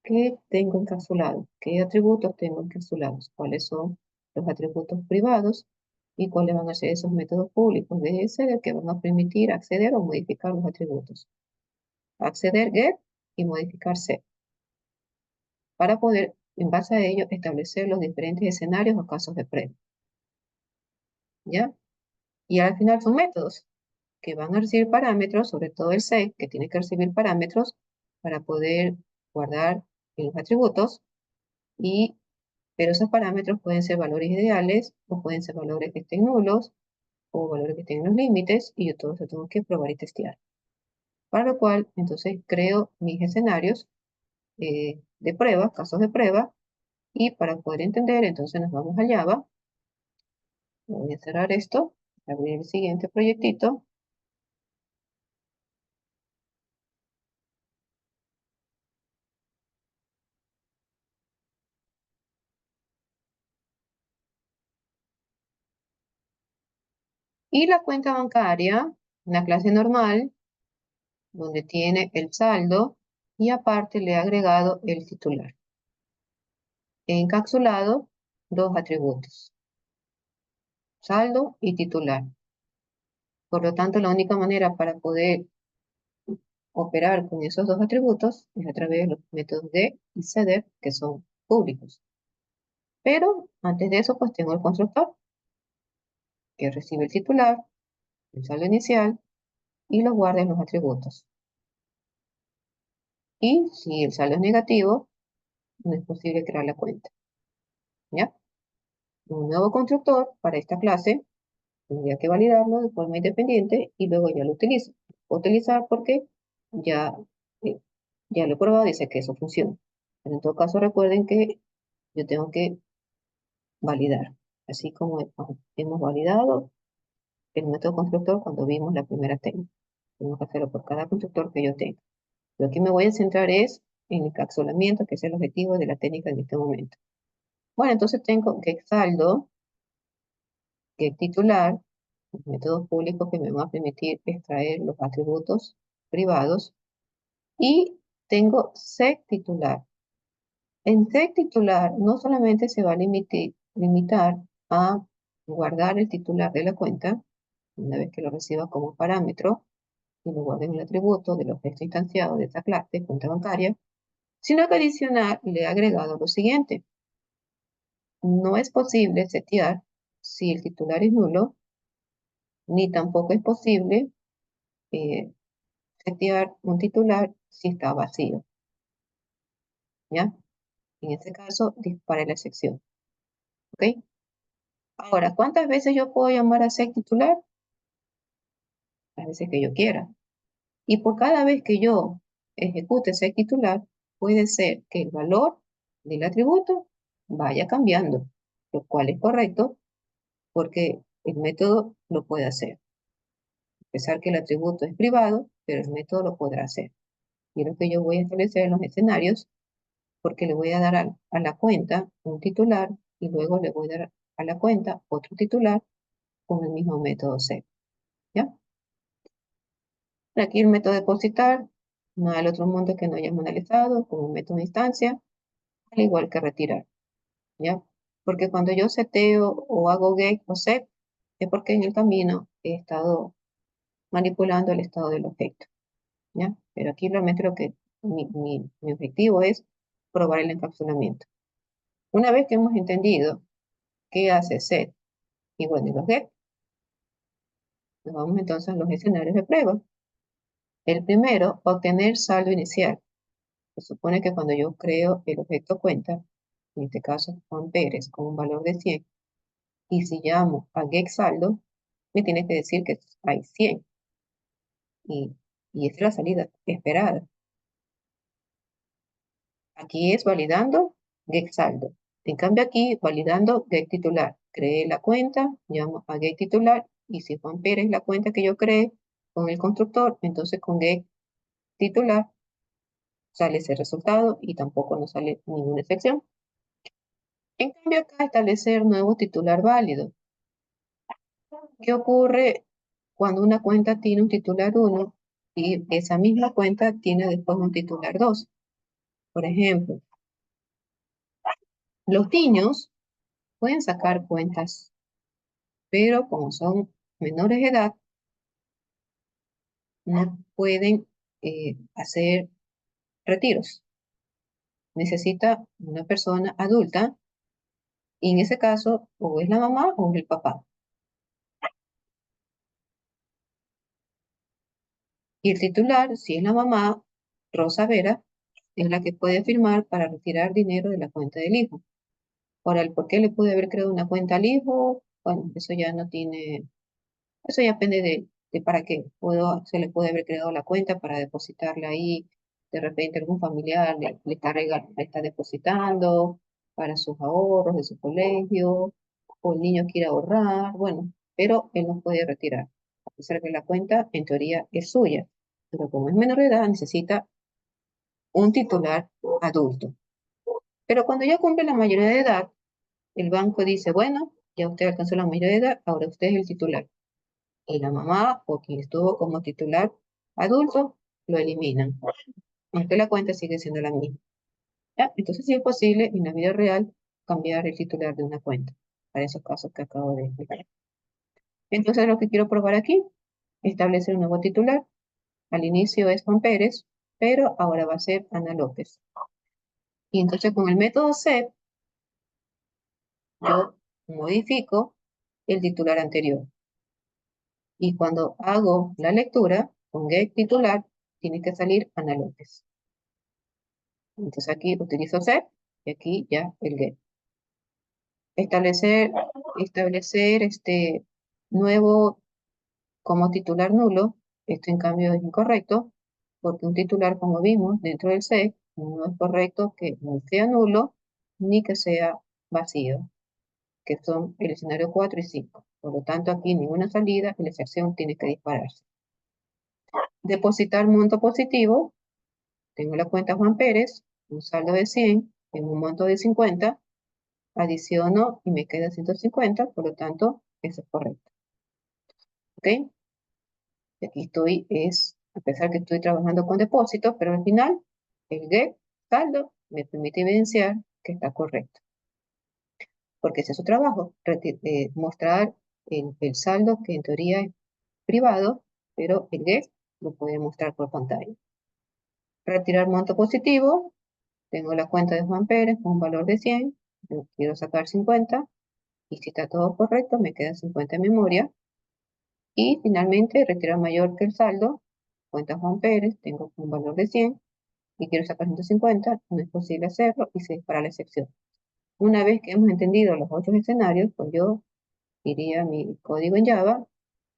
qué tengo encapsulado, qué atributos tengo encapsulados, cuáles son los atributos privados y cuáles van a ser esos métodos públicos de acceder que van a permitir acceder o modificar los atributos. Acceder get y modificar set para poder, en base a ello, establecer los diferentes escenarios o casos de prueba. ¿Ya? Y al final son métodos que van a recibir parámetros, sobre todo el set, que tiene que recibir parámetros para poder guardar en los atributos, pero esos parámetros pueden ser valores ideales o pueden ser valores que estén nulos o valores que estén en los límites y yo todo eso tengo que probar y testear. Para lo cual, entonces creo mis escenarios de prueba, casos de prueba, y para poder entender, entonces nos vamos a Java. Voy a cerrar esto, abrir el siguiente proyectito. Y la cuenta bancaria, una clase normal, donde tiene el saldo y aparte le he agregado el titular. He encapsulado dos atributos, saldo y titular. Por lo tanto, la única manera para poder operar con esos dos atributos es a través de los métodos get y setter, que son públicos. Pero antes de eso, pues tengo el constructor, que recibe el titular, el saldo inicial, y lo guarda en los atributos. Y si el saldo es negativo, no es posible crear la cuenta. ¿Ya? Un nuevo constructor para esta clase, tendría que validarlo de forma independiente y luego ya lo utilizo. Utilizar porque ya, eh, ya lo he probado y sé que eso funciona. Pero en todo caso, recuerden que yo tengo que validar, así como hemos validado el método constructor cuando vimos la primera técnica. Tengo que hacerlo por cada constructor que yo tenga. Lo que me voy a centrar es en el encapsulamiento, que es el objetivo de la técnica en este momento. Bueno, entonces tengo que saldo, que titular, los métodos públicos que me van a permitir extraer los atributos privados, y tengo set titular. En set titular no solamente se va a limitar a guardar el titular de la cuenta, una vez que lo reciba como parámetro, y lo guarde en el atributo del objeto instanciado de esta clase, cuenta bancaria, sino que adicional le he agregado lo siguiente. No es posible setear si el titular es nulo, ni tampoco es posible eh, setear un titular si está vacío. ¿Ya? En este caso, dispare la excepción. ¿Ok? Ahora, ¿cuántas veces yo puedo llamar a set titular? Las veces que yo quiera. Y por cada vez que yo ejecute set titular, puede ser que el valor del atributo vaya cambiando, lo cual es correcto porque el método lo puede hacer. A pesar que el atributo es privado, pero el método lo podrá hacer. Y es lo que yo voy a establecer en los escenarios, porque le voy a dar a la cuenta un titular y luego le voy a dar a la cuenta otro titular con el mismo método set. ¿Ya? Aquí el método depositar, nada del otro mundo que no hayamos analizado, como un método de instancia, al igual que retirar. ¿Ya? Porque cuando yo seteo o hago get o set, es porque en el camino he estado manipulando el estado del objeto. ¿Ya? Pero aquí realmente mi objetivo es probar el encapsulamiento. Una vez que hemos entendido qué hace set y bueno, y los get, Nos vamos entonces a los escenarios de prueba. El primero, obtener saldo inicial. Se supone que cuando yo creo el objeto cuenta, en este caso Juan Pérez, con un valor de 100, y si llamo a getSaldo, me tiene que decir que hay 100. Y esta es la salida esperada. Aquí es validando getSaldo. En cambio aquí, validando getTitular. Creé la cuenta, llamo a getTitular, y si Juan Pérez es la cuenta que yo creé con el constructor, entonces con getTitular sale ese resultado y tampoco nos sale ninguna excepción. En cambio acá, establecer nuevo titular válido. ¿Qué ocurre cuando una cuenta tiene un titular 1 y esa misma cuenta tiene después un titular 2? Por ejemplo, los niños pueden sacar cuentas, pero como son menores de edad, no pueden hacer retiros. Necesita una persona adulta, y en ese caso, o es la mamá o es el papá. Y el titular, si es la mamá, Rosa Vera, es la que puede firmar para retirar dinero de la cuenta del hijo. Ahora, el por qué le pude haber creado una cuenta al hijo, bueno, eso ya no tiene, eso ya depende de para qué. Se le puede haber creado la cuenta para depositarla ahí, de repente algún familiar le está depositando para sus ahorros de su colegio, o el niño quiere ahorrar, bueno, pero él no puede retirar, a pesar que la cuenta en teoría es suya, pero como es menor de edad necesita un titular adulto. Pero cuando ya cumple la mayoría de edad, el banco dice, bueno, ya usted alcanzó la mayoría de edad, ahora usted es el titular. Y la mamá o quien estuvo como titular adulto lo eliminan, aunque la cuenta sigue siendo la misma. ¿Ya? Entonces sí es posible en la vida real cambiar el titular de una cuenta, para esos casos que acabo de explicar. Entonces lo que quiero probar aquí, establecer un nuevo titular. Al inicio es Juan Pérez, pero ahora va a ser Ana López. Y entonces con el método SET, yo modifico el titular anterior. Y cuando hago la lectura, con get titular, tiene que salir Ana López. Entonces aquí utilizo set y aquí ya el get. Establecer este nuevo como titular nulo. Esto en cambio es incorrecto, porque un titular, como vimos, dentro del set, no es correcto que ni sea nulo ni que sea vacío, que son el escenario 4 y 5. Por lo tanto, aquí ninguna salida y la excepción tiene que dispararse. Depositar monto positivo. Tengo la cuenta Juan Pérez, un saldo de 100, en un monto de 50, adiciono y me queda 150, por lo tanto, eso es correcto. ¿Ok? Y aquí estoy, a pesar que estoy trabajando con depósitos, pero al final, el get saldo me permite evidenciar que está correcto. Porque ese es su trabajo, mostrar el saldo que en teoría es privado, pero el get lo puede mostrar por pantalla. Retirar monto positivo. Tengo la cuenta de Juan Pérez con un valor de 100, yo quiero sacar 50, y si está todo correcto, me queda 50 en memoria. Y finalmente, retirar mayor que el saldo, cuenta Juan Pérez, tengo un valor de 100, y quiero sacar 150, no es posible hacerlo, y se dispara la excepción. Una vez que hemos entendido los otros escenarios, pues yo iría a mi código en Java,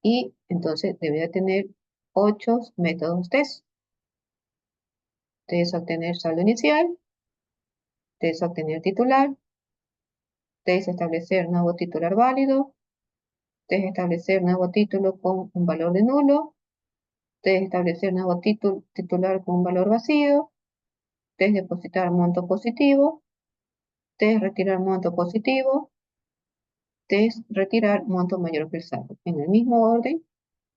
y entonces debería tener 8 métodos test. Test obtener saldo inicial, test obtener titular, test establecer nuevo titular válido, test establecer nuevo título con un valor de nulo, test establecer nuevo titular con un valor vacío, test depositar monto positivo, test retirar monto positivo, test retirar monto mayor que el saldo. En el mismo orden,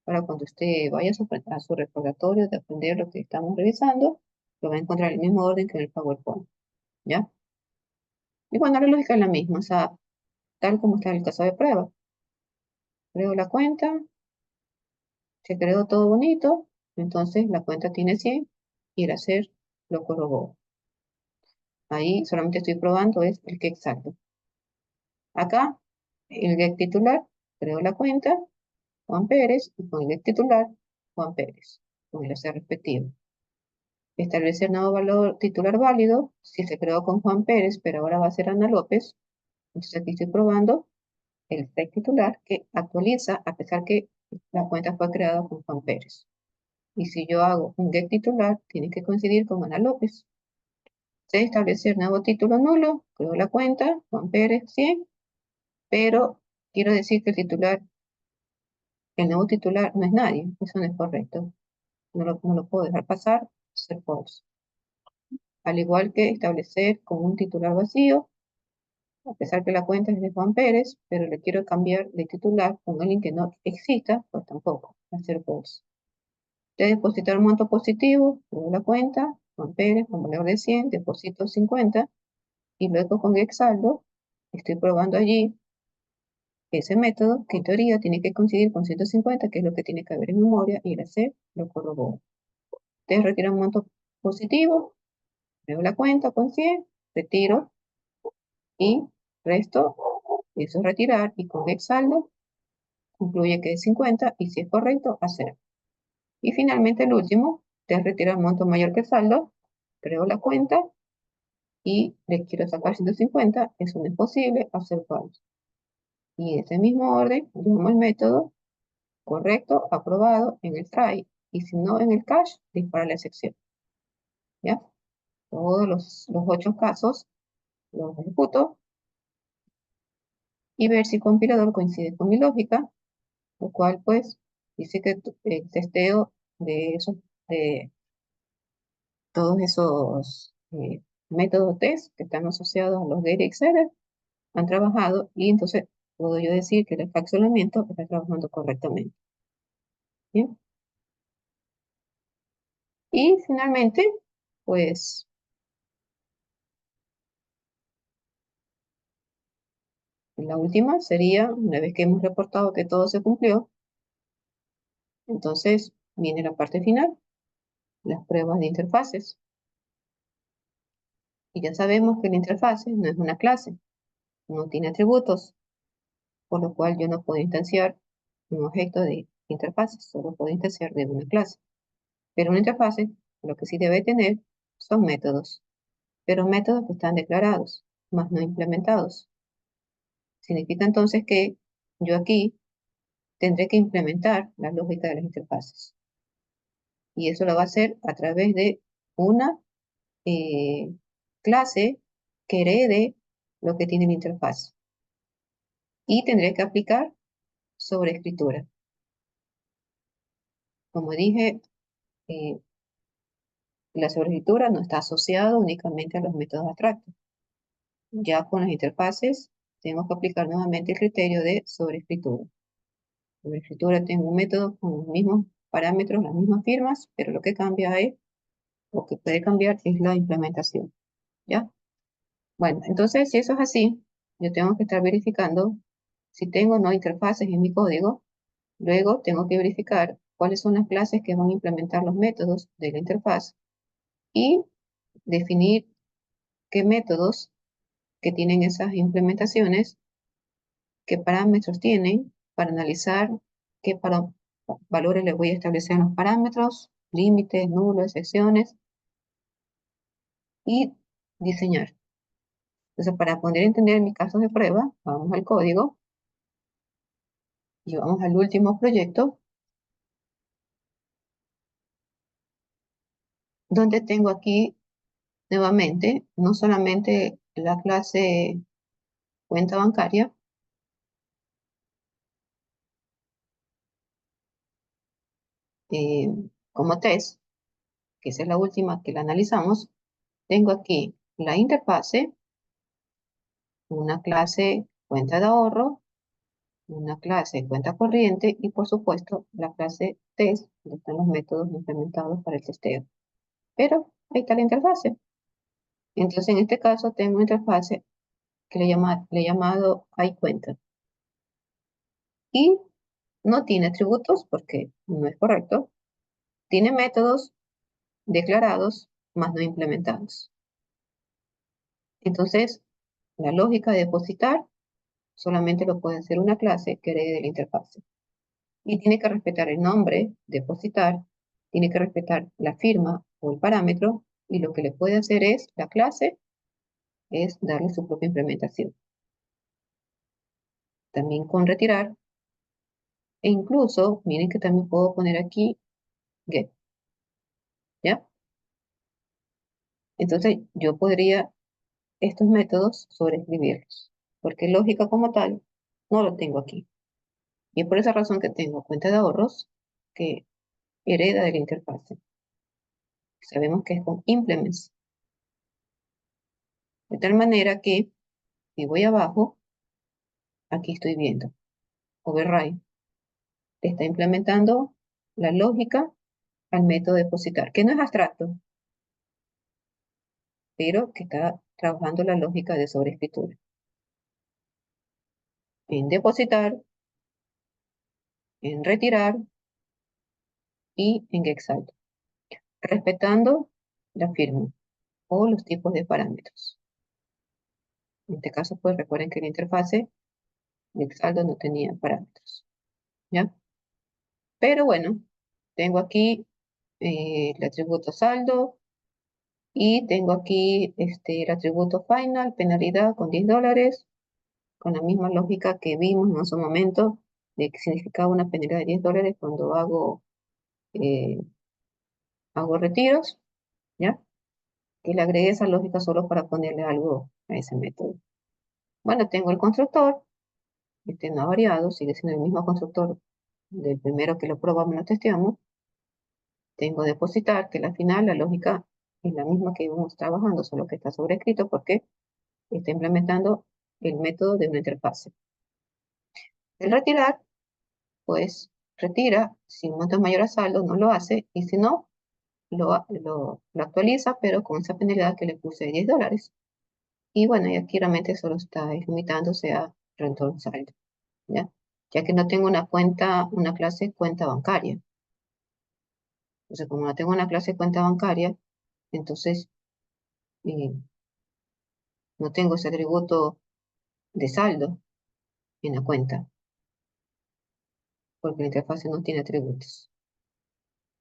para cuando usted vaya a su recordatorio de aprender lo que estamos revisando, lo va a encontrar en el mismo orden que en el PowerPoint. ¿Ya? Y bueno, la lógica es la misma, o sea, tal como está en el caso de prueba. Creo la cuenta, se creó todo bonito, entonces la cuenta tiene 100 y el hacer lo corroboro. Ahí solamente estoy probando es el que exacto. Acá, el get titular, creo la cuenta, Juan Pérez, y con el titular, Juan Pérez, con el hacer respectivo. Establecer nuevo valor titular válido, si se creó con Juan Pérez, pero ahora va a ser Ana López. Entonces aquí estoy probando el tag titular que actualiza a pesar que la cuenta fue creada con Juan Pérez. Y si yo hago un get titular, tiene que coincidir con Ana López. Se establecer nuevo título nulo, creo la cuenta, Juan Pérez 100, pero quiero decir que el nuevo titular no es nadie, eso no es correcto. No lo puedo dejar pasar, ser false. Al igual que establecer con un titular vacío, a pesar que la cuenta es de Juan Pérez, pero le quiero cambiar de titular con alguien que no exista, pues tampoco, hacer false. De depositar un monto positivo, creo la cuenta, Juan Pérez con valor de 100, deposito 50, y luego con saldo estoy probando allí ese método que en teoría tiene que coincidir con 150, que es lo que tiene que haber en memoria, y el hacer lo corroboro. Entonces retiro un monto positivo, veo la cuenta con 100, retiro y resto, eso es retirar, y con saldo concluye que es 50 y si es correcto, hacer. Y finalmente el último, es retirar un monto mayor que el saldo, creo la cuenta y le quiero sacar 150, eso no es posible, hacer falso. Y en ese mismo orden, llamo el método correcto, aprobado en el try, y si no en el cache, dispara la excepción. ¿Ya? Todos los 8 casos los ejecuto y ver si el compilador coincide con mi lógica, lo cual pues dice que el testeo de todos esos métodos test que están asociados a los get y setter han trabajado y entonces puedo yo decir que el fraccionamiento está trabajando correctamente. ¿Bien? Y finalmente, pues la última sería, una vez que hemos reportado que todo se cumplió, entonces viene la parte final, las pruebas de interfaces. Y ya sabemos que la interfase no es una clase, no tiene atributos, por lo cual yo no puedo instanciar un objeto de interfase, solo puedo instanciar de una clase. Pero una interfase, lo que sí debe tener son métodos, pero métodos que están declarados, más no implementados. Significa entonces que yo aquí tendré que implementar la lógica de las interfaces. Y eso lo va a hacer a través de una eh, clase que herede lo que tiene la interfaz. Y tendré que aplicar sobreescritura. Como dije, eh, la sobreescritura no está asociada únicamente a los métodos abstractos. Ya con las interfaces tengo que aplicar nuevamente el criterio de sobreescritura. Sobreescritura tengo un método con los mismos parámetros, las mismas firmas, pero lo que cambia es, lo que puede cambiar es la implementación. ¿Ya? Bueno, entonces si eso es así, yo tengo que estar verificando si tengo o no interfaces en mi código. Luego tengo que verificar cuáles son las clases que van a implementar los métodos de la interfaz y definir qué métodos que tienen esas implementaciones, qué parámetros tienen para analizar qué valores les voy a establecer en los parámetros, límites, nulos, excepciones y diseñar. Entonces, para poder entender mis casos de prueba, vamos al código y vamos al último proyecto, donde tengo aquí nuevamente no solamente la clase cuenta bancaria, eh, como test, que esa es la última que la analizamos, tengo aquí la interfase, una clase cuenta de ahorro, una clase cuenta corriente y por supuesto la clase test, donde están los métodos implementados para el testeo. Pero ahí está la interfase. Entonces en este caso tengo una interfase que le he llamado iCuenta. Y no tiene atributos porque no es correcto. Tiene métodos declarados, más no implementados. Entonces, la lógica de depositar solamente lo puede hacer una clase que herede de la interfase. Y tiene que respetar el nombre, depositar, tiene que respetar la firma o el parámetro, y lo que le puede hacer es, la clase, es darle su propia implementación. También con retirar, e incluso, miren que también puedo poner aquí get, ¿ya? Entonces, yo podría estos métodos sobreescribirlos, porque lógica como tal no lo tengo aquí. Y es por esa razón que tengo cuenta de ahorros que hereda de la interfase. Sabemos que es con implements. De tal manera que, si voy abajo, aquí estoy viendo, override, está implementando la lógica al método depositar, que no es abstracto, pero que está trabajando la lógica de sobreescritura. En depositar, en retirar y en getSaldo, respetando la firma o los tipos de parámetros. En este caso, pues recuerden que la interfase getSaldo no tenía parámetros, ¿ya? Pero bueno, tengo aquí el atributo saldo y tengo aquí el atributo final, penalidad con $10, con la misma lógica que vimos en su momento de que significaba una penalidad de $10 cuando eh, hago retiros, ¿ya? Que le agregué esa lógica solo para ponerle algo a ese método. Bueno, tengo el constructor, este no ha variado, sigue siendo el mismo constructor del primero que lo probamos y lo testeamos. Tengo depositar, que al final la lógica es la misma que íbamos trabajando, solo que está sobrescrito porque está implementando el método de una interfase. El retirar, pues retira, si un monto es mayor a saldo, no lo hace, y si no, lo actualiza, pero con esa penalidad que le puse de $10. Y bueno, y aquí realmente solo está limitándose a retorno saldo, ¿ya? Ya que no tengo una cuenta, una clase cuenta bancaria. Entonces, como no tengo una clase cuenta bancaria, entonces eh, no tengo ese atributo de saldo en la cuenta, porque la interfaz no tiene atributos.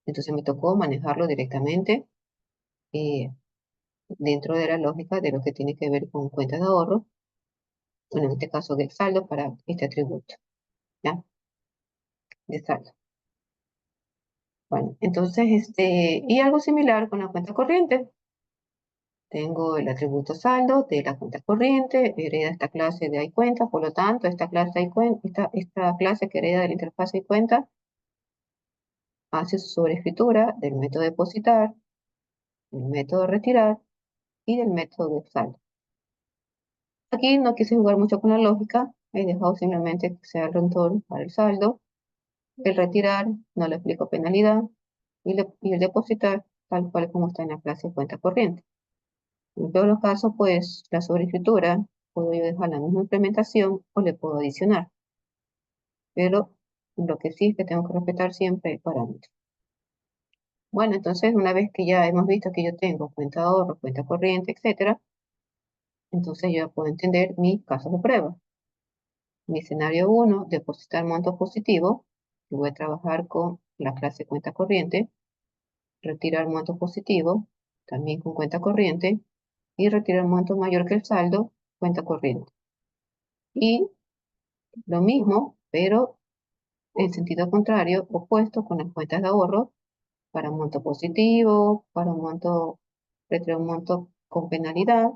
Entonces me tocó manejarlo directamente eh, dentro de la lógica de lo que tiene que ver con cuentas de ahorro, bueno, en este caso de saldo para este atributo, ¿ya? De saldo. Bueno, entonces, y algo similar con la cuenta corriente. Tengo el atributo saldo de la cuenta corriente, hereda esta clase de iCuenta, por lo tanto, esta clase esta clase que hereda de la interfaz iCuenta hace su sobreescritura del método depositar, del método retirar y del método de saldo. Aquí no quise jugar mucho con la lógica, he dejado simplemente que sea el retorno para el saldo, el retirar, no le aplico penalidad, y el depositar tal cual como está en la clase de cuenta corriente. En todos los casos, pues, la sobreescritura, puedo yo dejar la misma implementación o le puedo adicionar. Pero lo que sí es que tengo que respetar siempre el parámetro. Bueno, entonces, una vez que ya hemos visto que yo tengo cuenta de ahorro, cuenta corriente, etcétera, entonces yo ya puedo entender mis casos de prueba. Mi escenario 1, depositar monto positivo. Y voy a trabajar con la clase cuenta corriente, retirar monto positivo, también con cuenta corriente, y retirar monto mayor que el saldo, cuenta corriente. Y lo mismo, pero en sentido contrario, opuesto con las cuentas de ahorro, para un monto positivo, para un monto, retirar un monto con penalidad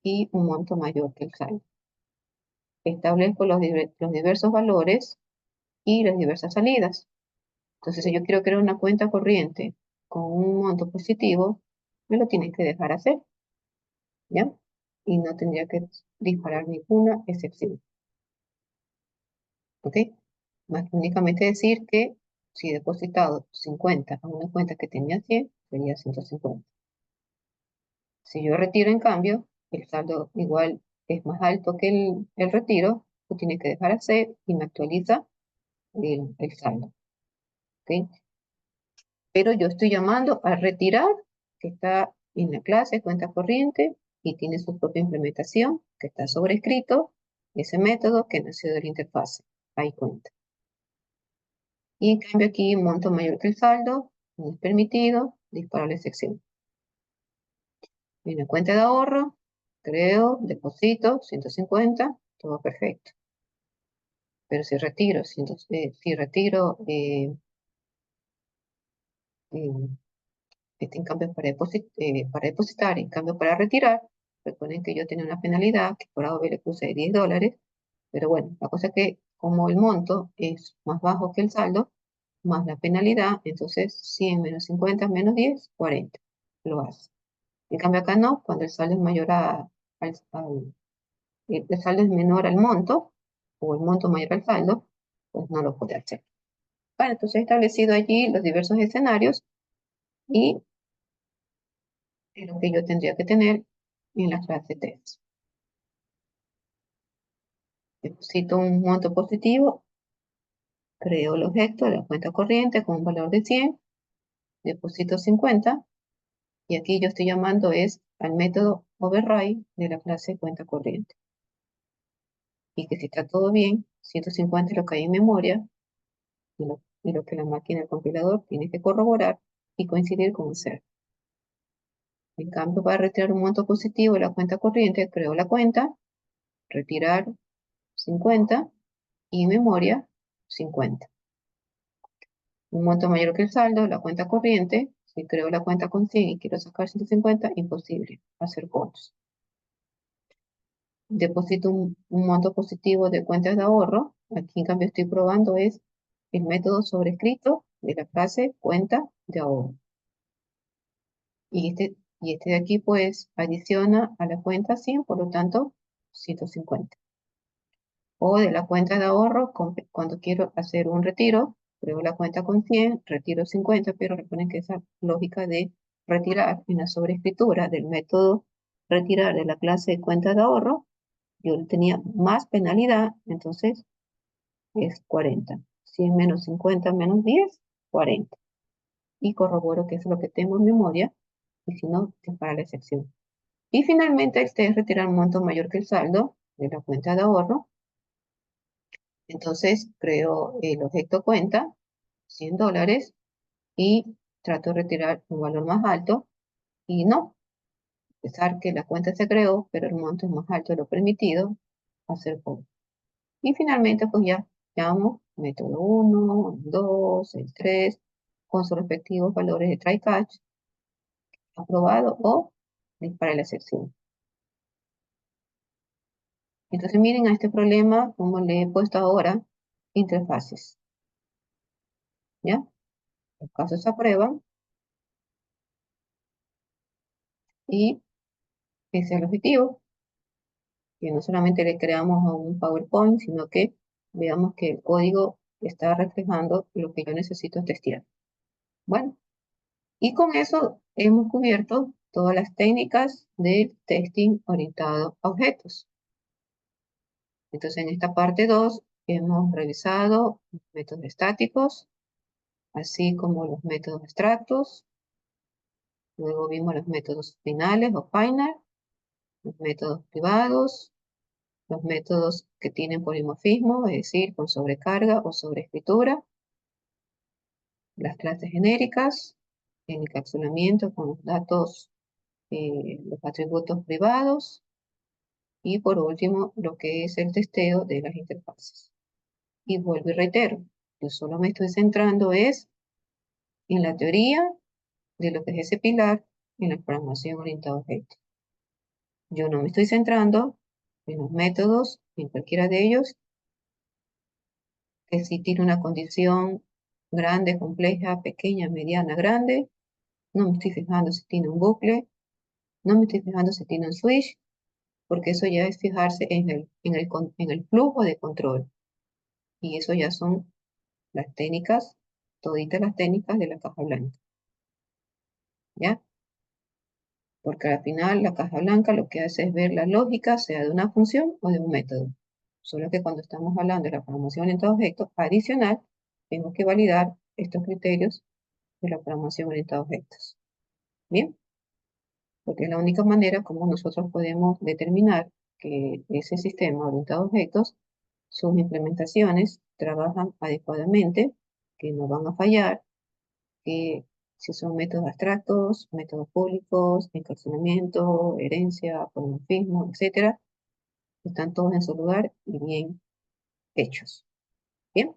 y un monto mayor que el saldo. Establezco los diversos valores y las diversas salidas. Entonces, si yo quiero crear una cuenta corriente con un monto positivo, me lo tienen que dejar hacer, ¿ya? Y no tendría que disparar ninguna excepción, ¿ok? Más que únicamente decir que si he depositado 50 a una cuenta que tenía 100, sería 150. Si yo retiro, en cambio, el saldo igual es más alto que el retiro, lo tiene que dejar hacer y me actualiza el saldo, ¿ok? Pero yo estoy llamando a retirar, que está en la clase cuenta corriente y tiene su propia implementación, que está sobrescrito, ese método que nació de la interfase, ahí cuenta. Y en cambio aquí, monto mayor que el saldo, no es permitido, disparo la excepción. En la cuenta de ahorro, creo, deposito, 150, todo perfecto. Pero si retiro, si retiro, eh, en cambio para depositar, en cambio para retirar, recuerden que yo tenía una penalidad que por A o B le puse de $10, pero bueno, la cosa es que como el monto es más bajo que el saldo, más la penalidad, entonces 100 menos 50 menos 10, 40, lo hace. En cambio acá no, cuando el saldo es mayor el saldo es menor al monto, o el monto mayor al saldo, pues no lo puede hacer. Bueno, entonces he establecido allí los diversos escenarios y lo que yo tendría que tener en la clase 3. Deposito un monto positivo, creo el objeto de la cuenta corriente con un valor de 100, deposito 50, y aquí yo estoy llamando es al método override de la clase cuenta corriente. Y que si está todo bien, 150 es lo que hay en memoria, y lo que la máquina del compilador tiene que corroborar y coincidir con el ser. En cambio, para retirar un monto positivo de la cuenta corriente, creo la cuenta, retirar 50 y memoria 50. Un monto mayor que el saldo, la cuenta corriente, si creo la cuenta con 100 y quiero sacar 150, imposible hacer bonos. Deposito un monto positivo de cuentas de ahorro, aquí en cambio estoy probando es el método sobrescrito de la clase cuenta de ahorro. Y este de aquí pues adiciona a la cuenta 100, por lo tanto 150. O de la cuenta de ahorro, cuando quiero hacer un retiro, creo la cuenta con 100, retiro 50, pero recuerden que esa lógica de retirar en la sobrescritura del método retirar de la clase de cuenta de ahorro, yo tenía más penalidad, entonces es 40. 100 menos 50 menos 10, 40. Y corroboro que eso es lo que tengo en memoria, y si no, para la excepción. Y finalmente, este es retirar un monto mayor que el saldo de la cuenta de ahorro. Entonces creo el objeto cuenta, $100, y trato de retirar un valor más alto, y no, a pesar que la cuenta se creó, pero el monto es más alto de lo permitido, hacer cobro. Y finalmente, pues ya llamo método 1, 2, el 3, con sus respectivos valores de try catch, aprobado o dispara la excepción. Entonces miren a este problema como le he puesto ahora interfaces. ¿Ya? Los casos se aprueban y ese es el objetivo, que no solamente le creamos a un PowerPoint, sino que veamos que el código está reflejando lo que yo necesito testear. Bueno, y con eso hemos cubierto todas las técnicas de testing orientado a objetos. Entonces, en esta parte 2 hemos revisado los métodos estáticos, así como los métodos abstractos. Luego vimos los métodos finales o final, los métodos privados, los métodos que tienen polimorfismo, es decir, con sobrecarga o sobreescritura, las clases genéricas, el encapsulamiento con los datos, los atributos privados, y por último, lo que es el testeo de las interfaces. Y vuelvo y reitero, yo solo me estoy centrando es en la teoría de lo que es ese pilar en la programación orientada a objetos. Yo no me estoy centrando en los métodos, en cualquiera de ellos, que si tiene una condición grande, compleja, pequeña, mediana, grande. No me estoy fijando si tiene un bucle, no me estoy fijando si tiene un switch, porque eso ya es fijarse en el flujo de control. Y eso ya son las técnicas, toditas las técnicas de la caja blanca. ¿Ya? Porque al final la caja blanca lo que hace es ver la lógica, sea de una función o de un método. Solo que cuando estamos hablando de la programación orientada a objetos adicional, tengo que validar estos criterios de la programación orientada a objetos. Bien, porque es la única manera como nosotros podemos determinar que ese sistema orientado a objetos, sus implementaciones trabajan adecuadamente que no van a fallar, que si son métodos abstractos, métodos públicos, encarcelamiento, herencia, polomorfismo, etcétera, están todos en su lugar y bien hechos. Bien,